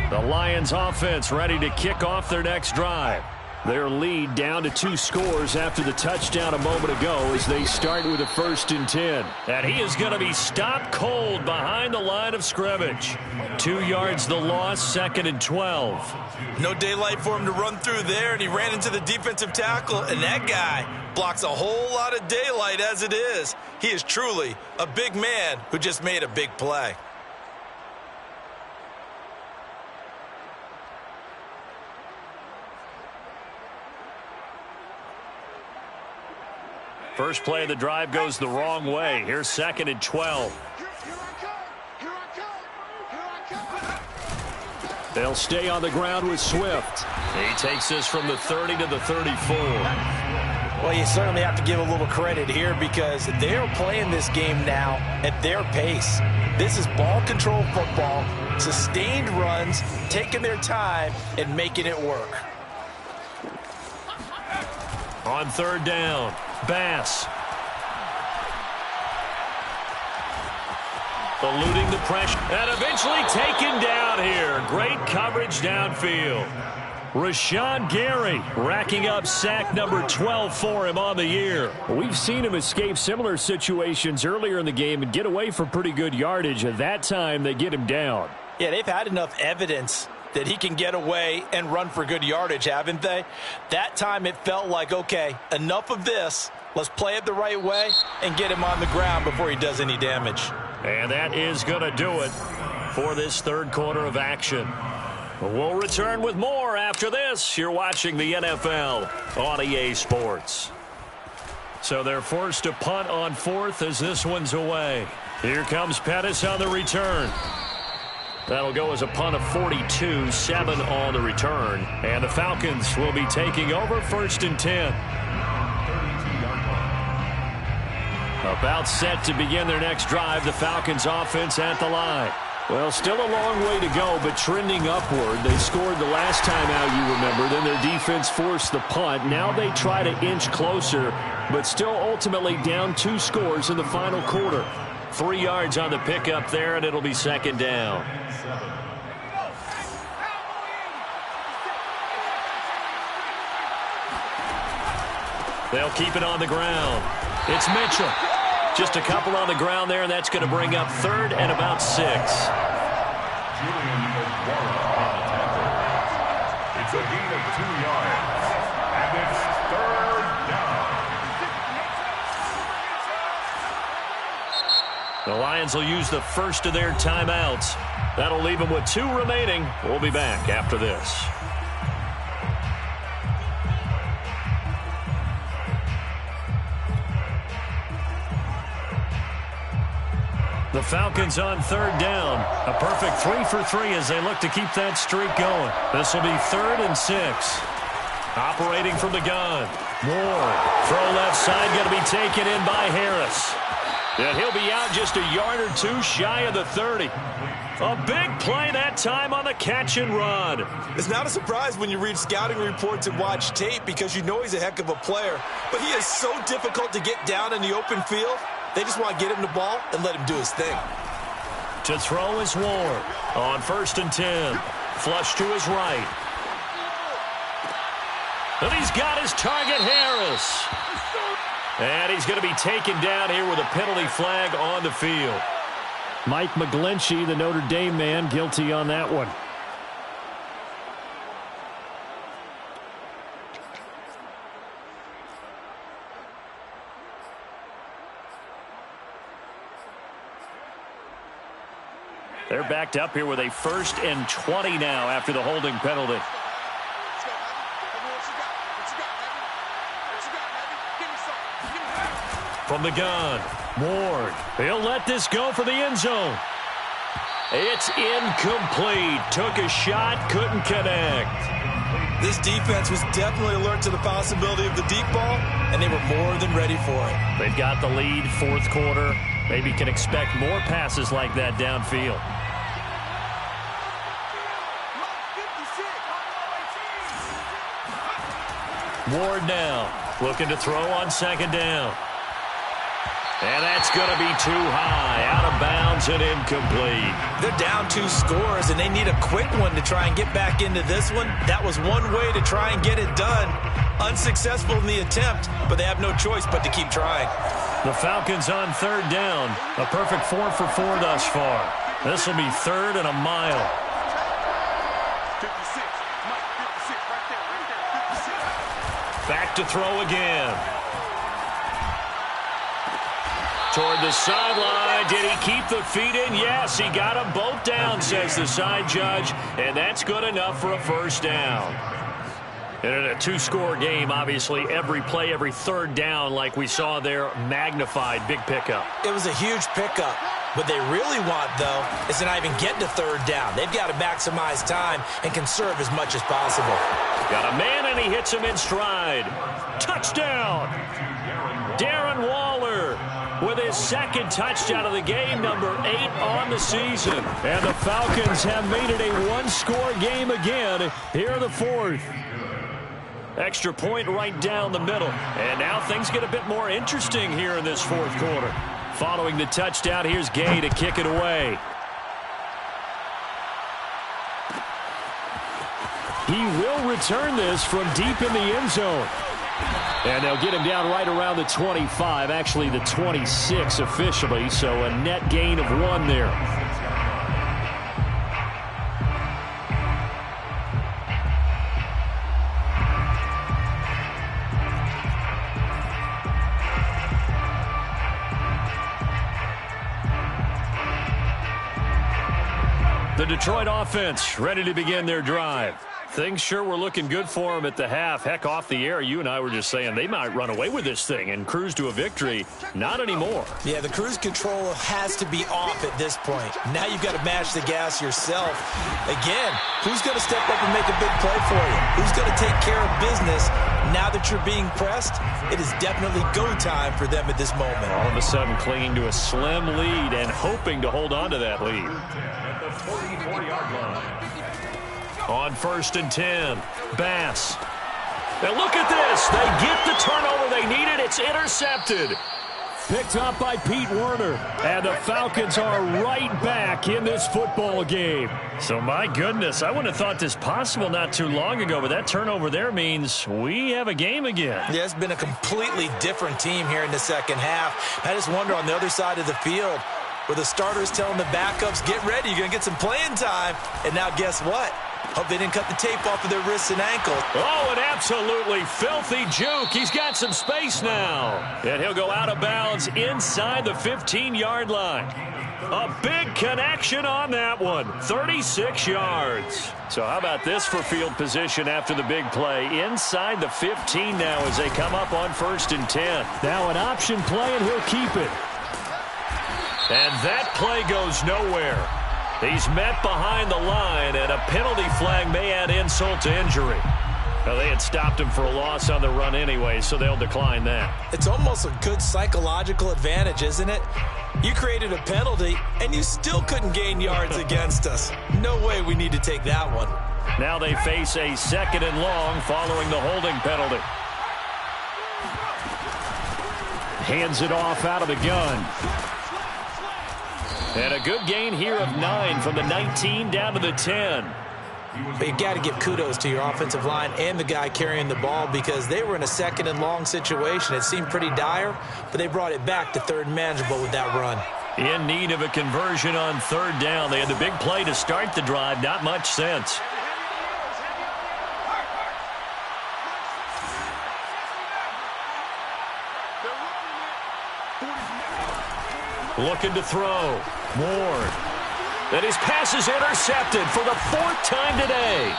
The Lions offense ready to kick off their next drive. Their lead down to 2 scores after the touchdown a moment ago as they start with a 1st and 10. And he is going to be stopped cold behind the line of scrimmage. 2 yards the loss, 2nd and 12. No daylight for him to run through there, and he ran into the defensive tackle, and that guy blocks a whole lot of daylight as it is. He is truly a big man who just made a big play. First play of the drive goes the wrong way. Here's 2nd and 12. They'll stay on the ground with Swift. He takes this from the 30 to the 34. Well, you certainly have to give a little credit here because they're playing this game now at their pace. This is ball control football, sustained runs, taking their time and making it work. On 3rd down, Bass. Eluding the pressure and eventually taken down here. Great coverage downfield. Rashawn Gary racking up sack number 12 for him on the year. We've seen him escape similar situations earlier in the game and get away for pretty good yardage. At that time, they get him down. Yeah, they've had enough evidence that he can get away and run for good yardage, haven't they? That time it felt like, okay, enough of this. Let's play it the right way and get him on the ground before he does any damage. And that is going to do it for this 3rd quarter of action. We'll return with more after this. You're watching the NFL on EA Sports. So they're forced to punt on 4th as this one's away. Here comes Pettis on the return. That'll go as a punt of 42, 7 on the return. And the Falcons will be taking over 1st and 10. About set to begin their next drive, the Falcons offense at the line. Well, still a long way to go, but trending upward. They scored the last time out, you remember. Then their defense forced the punt. Now they try to inch closer, but still ultimately down 2 scores in the final quarter. 3 yards on the pickup there, and it'll be 2nd down. They'll keep it on the ground. It's Mitchell. Just a couple on the ground there, and that's going to bring up 3rd and about 6. It's a gain of 2 yards, and it's 3rd down. The Lions will use the first of their timeouts. That'll leave them with 2 remaining. We'll be back after this. The Falcons on 3rd down. A perfect 3 for 3 as they look to keep that streak going. This will be 3rd and 6. Operating from the gun. Ward. Throw left side going to be taken in by Harris. And he'll be out just a yard or 2 shy of the 30. A big play that time on the catch and run. It's not a surprise when you read scouting reports and watch tape because you know he's a heck of a player. But he is so difficult to get down in the open field. They just want to get him the ball and let him do his thing. To throw is Ward on 1st and 10. Flush to his right. And he's got his target, Harris. And he's going to be taken down here with a penalty flag on the field. Mike McGlinchey, the Notre Dame man, guilty on that one. They're backed up here with a 1st and 20 now after the holding penalty. From the gun, Ward. He'll let this go for the end zone. It's incomplete. Took a shot, couldn't connect. This defense was definitely alert to the possibility of the deep ball, and they were more than ready for it. They've got the lead, 4th quarter. Maybe can expect more passes like that downfield. Ward now looking to throw on 2nd down. And that's going to be too high, out of bounds and incomplete. They're down 2 scores, and they need a quick one to try and get back into this one. That was one way to try and get it done. Unsuccessful in the attempt, but they have no choice but to keep trying. The Falcons on 3rd down. A perfect 4 for 4 thus far. This will be 3rd and a mile. 56. Mike, 56, right there, 56. Back to throw again. Toward the sideline. Did he keep the feet in? Yes, he got them both down, says the side judge. And that's good enough for a 1st down. And in a 2-score game, obviously, every play, every 3rd down, like we saw there, magnified. Big pickup. It was a huge pickup. What they really want, though, is to not even get to 3rd down. They've got to maximize time and conserve as much as possible. Got a man, and he hits him in stride. Touchdown! Darren Waller with his 2nd touchdown of the game, number 8 on the season. And the Falcons have made it a 1-score game again here in the 4th. Extra point right down the middle. And now things get a bit more interesting here in this 4th quarter. Following the touchdown, here's Gay to kick it away. He will return this from deep in the end zone. And they'll get him down right around the 25, actually the 26 officially, so a net gain of 1 there. The Detroit offense ready to begin their drive. Things sure were looking good for them at the half. Heck, off the air, you and I were just saying they might run away with this thing and cruise to a victory. Not anymore. Yeah, the cruise control has to be off at this point. Now you've got to match the gas yourself. Again, who's going to step up and make a big play for you? Who's going to take care of business now that you're being pressed? It is definitely go time for them at this moment. All of a sudden clinging to a slim lead and hoping to hold on to that lead. At the 44-yard line. On 1st and 10, Bass. Now look at this. They get the turnover they needed. It's intercepted. picked up by Pete Werner. And the Falcons are right back in this football game. So, my goodness, I wouldn't have thought this possible not too long ago, but that turnover there means we have a game again. Yeah, it's been a completely different team here in the second half. I just wonder on the other side of the field, where the starters telling the backups, get ready, you're going to get some playing time. And now guess what? Hope they didn't cut the tape off of their wrists and ankles. Oh, an absolutely filthy juke. He's got some space now. And he'll go out of bounds inside the 15-yard line. A big connection on that one. 36 yards. So how about this for field position after the big play? Inside the 15 now as they come up on 1st and 10. Now an option play, and he'll keep it. And that play goes nowhere. He's met behind the line, and a penalty flag may add insult to injury. Well, they had stopped him for a loss on the run anyway, so they'll decline that. It's almost a good psychological advantage, isn't it? You created a penalty, and you still couldn't gain yards against us. No way we need to take that one. Now they face a 2nd and long following the holding penalty. Hands it off out of the gun. And a good gain here of 9 from the 19 down to the 10. But you got to give kudos to your offensive line and the guy carrying the ball, because they were in a 2nd and long situation. It seemed pretty dire, but they brought it back to 3rd and manageable with that run. In need of a conversion on 3rd down. They had the big play to start the drive. Not much sense. Looking to throw. Ward. And his pass is intercepted for the 4th time today.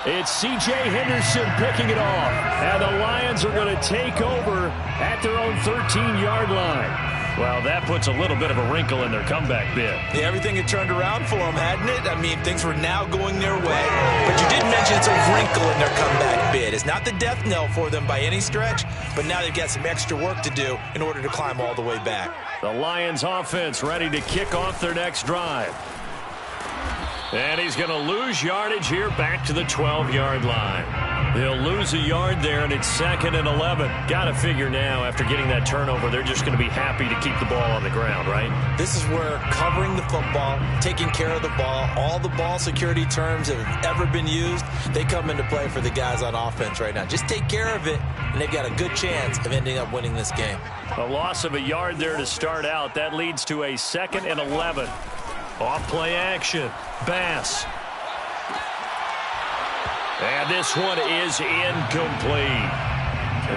It's C.J. Henderson picking it off. And the Lions are going to take over at their own 13-yard line. Well, that puts a little bit of a wrinkle in their comeback bid. Yeah, everything had turned around for them, hadn't it? I mean, things were now going their way. But you did mention it's a wrinkle in their comeback bid. It's not the death knell for them by any stretch, but now they've got some extra work to do in order to climb all the way back. The Lions offense ready to kick off their next drive. And he's going to lose yardage here back to the 12-yard line. They'll lose a yard there, and it's 2nd and 11. Got to figure now, after getting that turnover, they're just going to be happy to keep the ball on the ground, right? This is where covering the football, taking care of the ball, all the ball security terms that have ever been used, they come into play for the guys on offense right now. Just take care of it, and they've got a good chance of ending up winning this game. A loss of a yard there to start out. That leads to a 2nd and 11. Off play action. Bass. And this one is incomplete.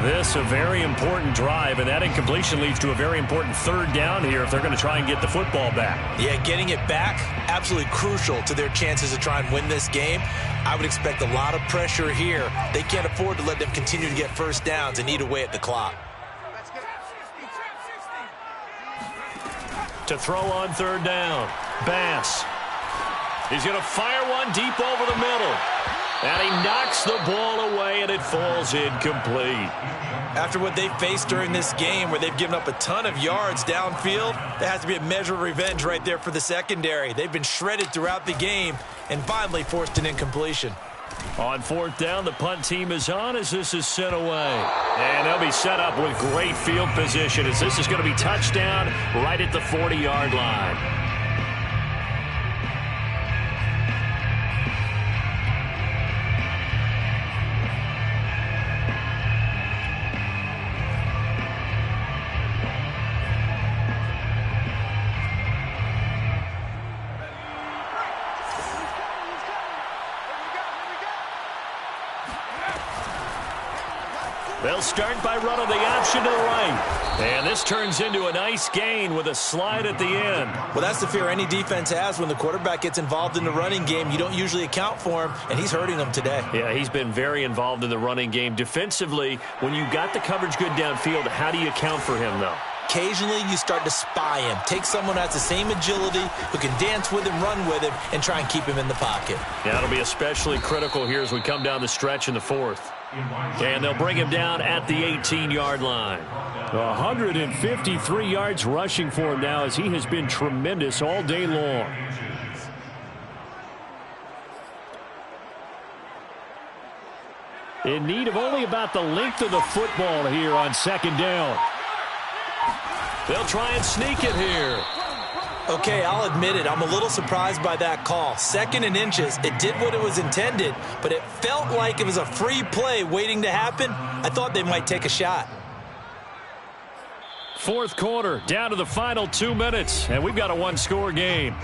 This a very important drive, and that incompletion leads to a very important 3rd down here if they're going to try and get the football back. Yeah, getting it back, absolutely crucial to their chances to try and win this game. I would expect a lot of pressure here. They can't afford to let them continue to get 1st downs and eat away at the clock. To throw on 3rd down. Bass. He's going to fire one deep over the middle. And he knocks the ball away, and it falls incomplete. After what they faced during this game, where they've given up a ton of yards downfield, there has to be a measure of revenge right there for the secondary. They've been shredded throughout the game and finally forced an incompletion. On 4th down, the punt team is on as this is sent away. And they'll be set up with great field position as this is going to be touchdown right at the 40-yard line. They'll start by running the option to the right. And this turns into a nice gain with a slide at the end. Well, that's the fear any defense has when the quarterback gets involved in the running game. You don't usually account for him, and he's hurting them today. Yeah, he's been very involved in the running game. Defensively, when you got the coverage good downfield, how do you account for him, though? Occasionally, you start to spy him. Take someone who has the same agility, who can dance with him, run with him, and try and keep him in the pocket. Yeah, it'll be especially critical here as we come down the stretch in the 4th. And they'll bring him down at the 18-yard line. 153 yards rushing for him now as he has been tremendous all day long. In need of only about the length of the football here on 2nd down. They'll try and sneak it here. Okay, I'll admit it. I'm a little surprised by that call. 2nd and inches. It did what it was intended, but it felt like it was a free play waiting to happen. I thought they might take a shot. 4th quarter, down to the final 2 minutes, and we've got a one-score game.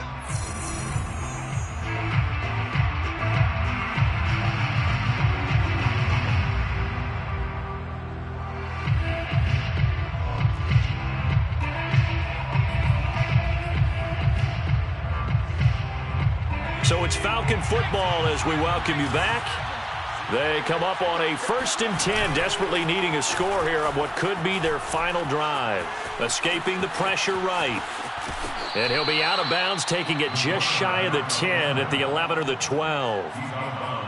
So it's Falcon football as we welcome you back. They come up on a 1st and 10, desperately needing a score here on what could be their final drive. Escaping the pressure right. And he'll be out of bounds, taking it just shy of the 10 at the 11 or the 12.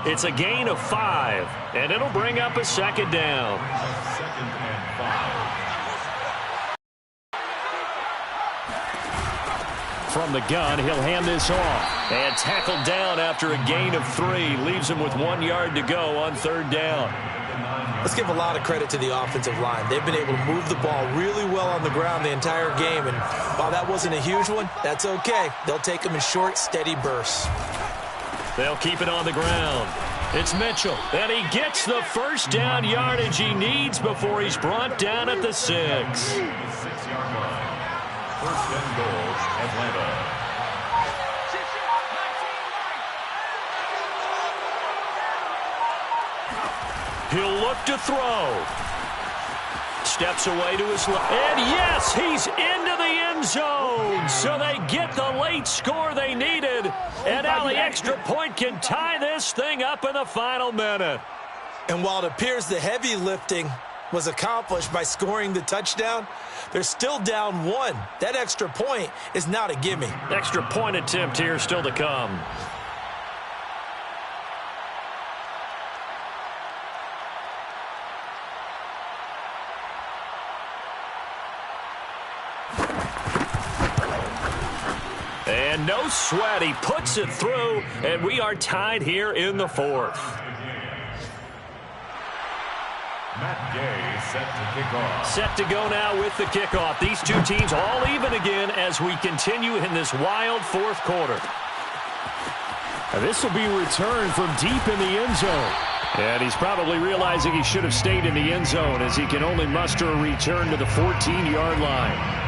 It's a gain of 5, and it'll bring up a 2nd down. 2nd and 5. From the gun, he'll hand this off. And tackled down after a gain of 3. Leaves him with 1 yard to go on 3rd down. Let's give a lot of credit to the offensive line. They've been able to move the ball really well on the ground the entire game. And while that wasn't a huge one, that's okay. They'll take them in short, steady bursts. They'll keep it on the ground. It's Mitchell. And he gets the 1st down yardage he needs before he's brought down at the 6. 6-yard line. 1st and goal, Atlanta. He'll look to throw. Steps away to his left. And yes, he's into the end zone. So they get the late score they needed. And now the extra point can tie this thing up in the final minute. And while it appears the heavy lifting was accomplished by scoring the touchdown, they're still down 1. That extra point is not a gimme. Extra point attempt here still to come. And no sweat. He puts it through, and we are tied here in the 4th. Matt Gay set to kick off. Set to go now with the kickoff. These two teams all even again as we continue in this wild 4th quarter. And this will be returned from deep in the end zone. And he's probably realizing he should have stayed in the end zone as he can only muster a return to the 14-yard line.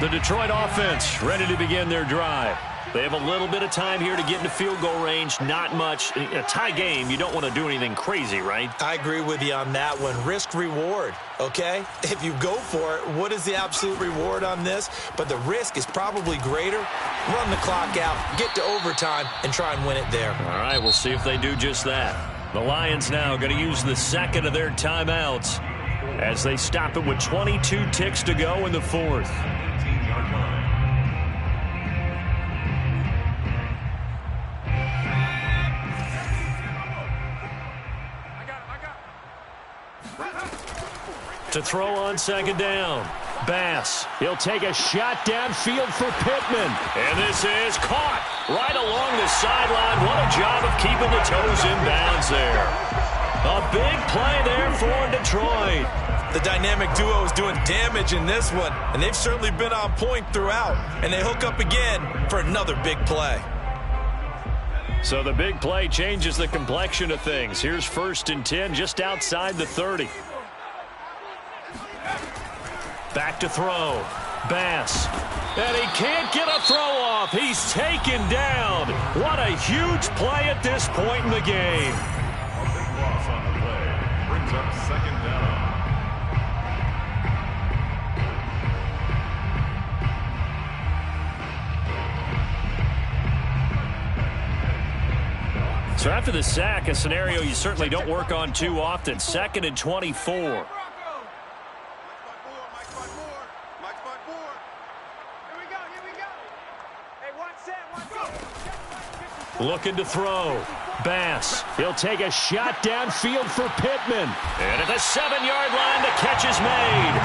The Detroit offense ready to begin their drive. They have a little bit of time here to get into field goal range. Not much. In a tie game, you don't want to do anything crazy, right? I agree with you on that one. Risk-reward, okay? If you go for it, what is the absolute reward on this? But the risk is probably greater. Run the clock out, get to overtime, and try and win it there. All right, we'll see if they do just that. The Lions now going to use the 2nd of their timeouts as they stop it with 22 ticks to go in the 4th. To throw on 2nd down. Bass. He'll take a shot downfield for Pittman. And this is caught right along the sideline. What a job of keeping the toes in bounds there. A big play there for Detroit. The dynamic duo is doing damage in this one, and they've certainly been on point throughout. And they hook up again for another big play. So the big play changes the complexion of things. Here's 1st and 10 just outside the 30. Back to throw. Bass. And he can't get a throw off. He's taken down. What a huge play at this point in the game. A big loss on the play. Brings up 2nd down. So after the sack, a scenario you certainly don't work on too often. 2nd and 24. Looking to throw. Bass. He'll take a shot downfield for Pittman. And at the 7-yard line, the catch is made.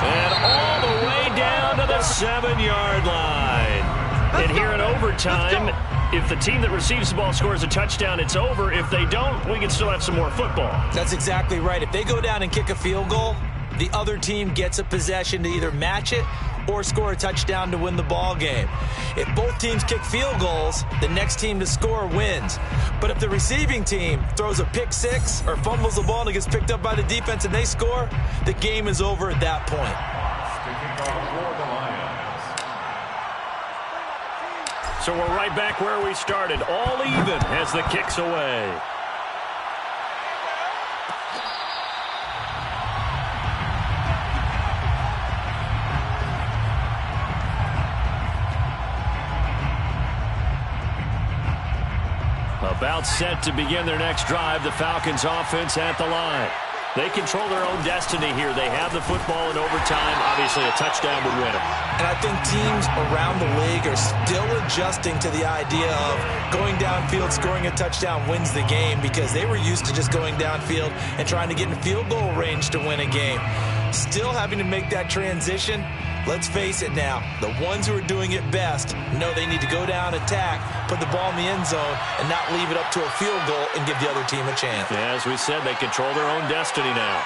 And all the way down to the 7-yard line. And here in overtime, if the team that receives the ball scores a touchdown, it's over. If they don't, we can still have some more football. That's exactly right. If they go down and kick a field goal, the other team gets a possession to either match it or score a touchdown to win the ball game. If both teams kick field goals, the next team to score wins. But if the receiving team throws a pick six or fumbles the ball and it gets picked up by the defense and they score, the game is over at that point. So we're right back where we started, all even as the kick's away. About set to begin their next drive, the Falcons offense at the line. They control their own destiny here. They have the football in overtime. Obviously, a touchdown would win them. And I think teams around the league are still adjusting to the idea of going downfield, scoring a touchdown wins the game, because they were used to just going downfield and trying to get in field goal range to win a game. Still having to make that transition. Let's face it now, the ones who are doing it best know they need to go down, attack, put the ball in the end zone, and not leave it up to a field goal and give the other team a chance. Yeah, as we said, they control their own destiny now.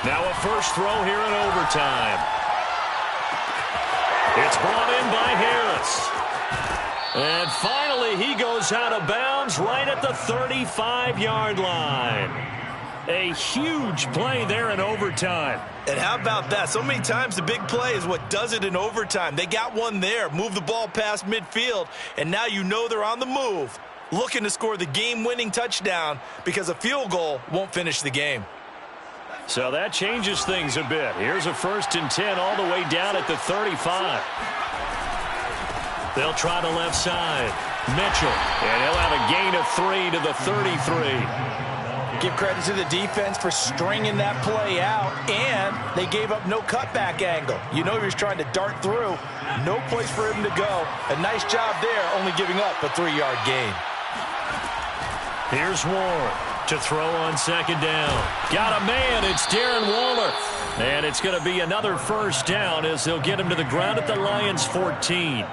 Now a first throw here in overtime. It's brought in by Harris. And finally, he goes out of bounds right at the 35-yard line. A huge play there in overtime. And how about that? So many times the big play is what does it in overtime. They got one there, move the ball past midfield, and now you know they're on the move, looking to score the game-winning touchdown, because a field goal won't finish the game. So that changes things a bit. Here's a 1st and 10 all the way down at the 35. They'll try the left side. Mitchell, and he'll have a gain of 3 to the 33. Give credit to the defense for stringing that play out, and they gave up no cutback angle. You know he was trying to dart through. No place for him to go. A nice job there, only giving up a 3-yard gain. Here's Ward to throw on 2nd down. Got a man, it's Darren Waller. And it's going to be another first down as they'll get him to the ground at the Lions' 14.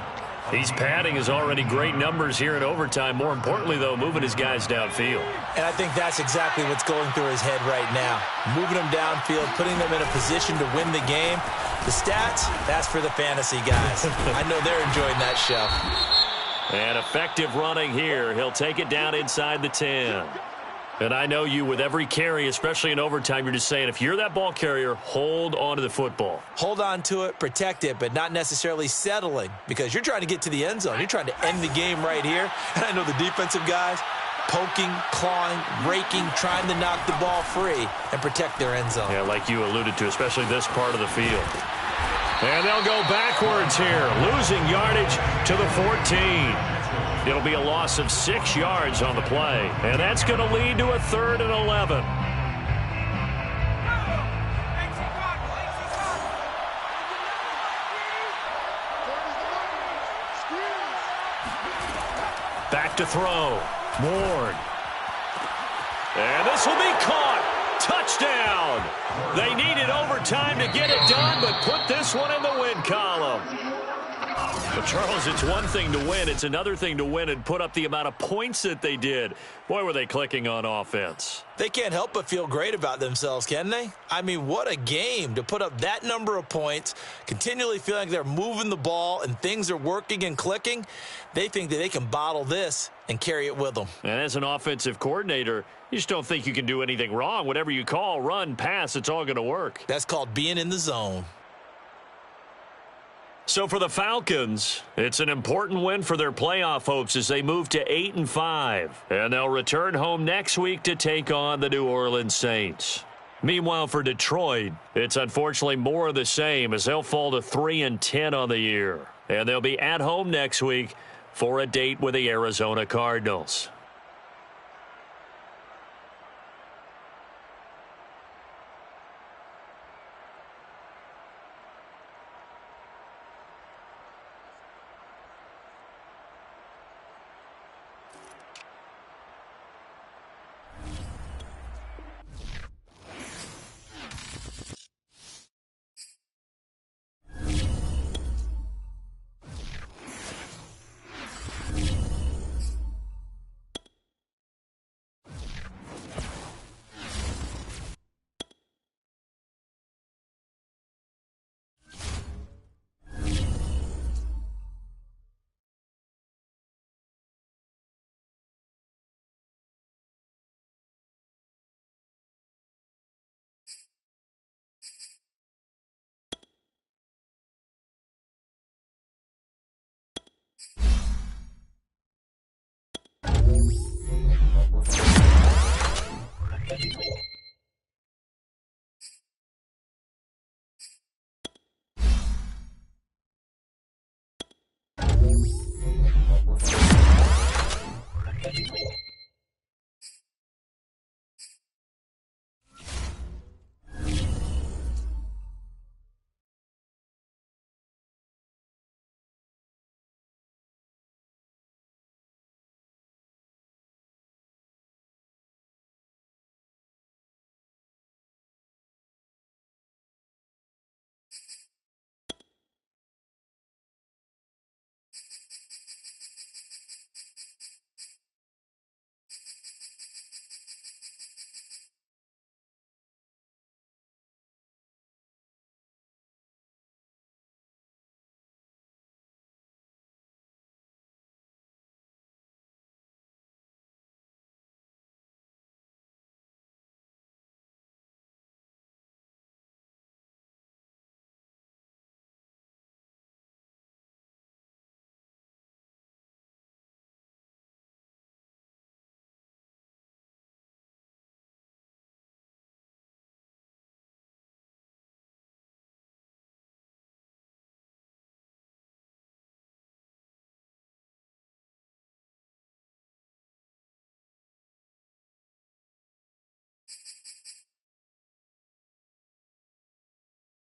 He's padding his already great numbers here in overtime. More importantly, though, moving his guys downfield. And I think that's exactly what's going through his head right now. Moving them downfield, putting them in a position to win the game. The stats, that's for the fantasy guys. I know they're enjoying that show. And effective running here. He'll take it down inside the 10. And I know you, with every carry, especially in overtime, you're just saying, if you're that ball carrier, hold on to the football. Hold on to it, protect it, but not necessarily settling, because you're trying to get to the end zone. You're trying to end the game right here. And I know the defensive guys, poking, clawing, raking, trying to knock the ball free and protect their end zone. Yeah, like you alluded to, especially this part of the field. And they'll go backwards here, losing yardage to the 14. It'll be a loss of 6 yards on the play, and that's going to lead to a 3rd and 11. Back to throw. Ward. And this will be caught. Touchdown. They needed overtime to get it done, but put this one in the win column. But, Charles, it's one thing to win. It's another thing to win and put up the amount of points that they did. Boy, were they clicking on offense. They can't help but feel great about themselves, can they? I mean, what a game to put up that number of points, continually feeling like they're moving the ball and things are working and clicking. They think that they can bottle this and carry it with them. And as an offensive coordinator, you just don't think you can do anything wrong. Whatever you call, run, pass, it's all going to work. That's called being in the zone. So for the Falcons, it's an important win for their playoff hopes as they move to 8-5. And they'll return home next week to take on the New Orleans Saints. Meanwhile, for Detroit, it's unfortunately more of the same as they'll fall to 3-10 on the year. And they'll be at home next week for a date with the Arizona Cardinals.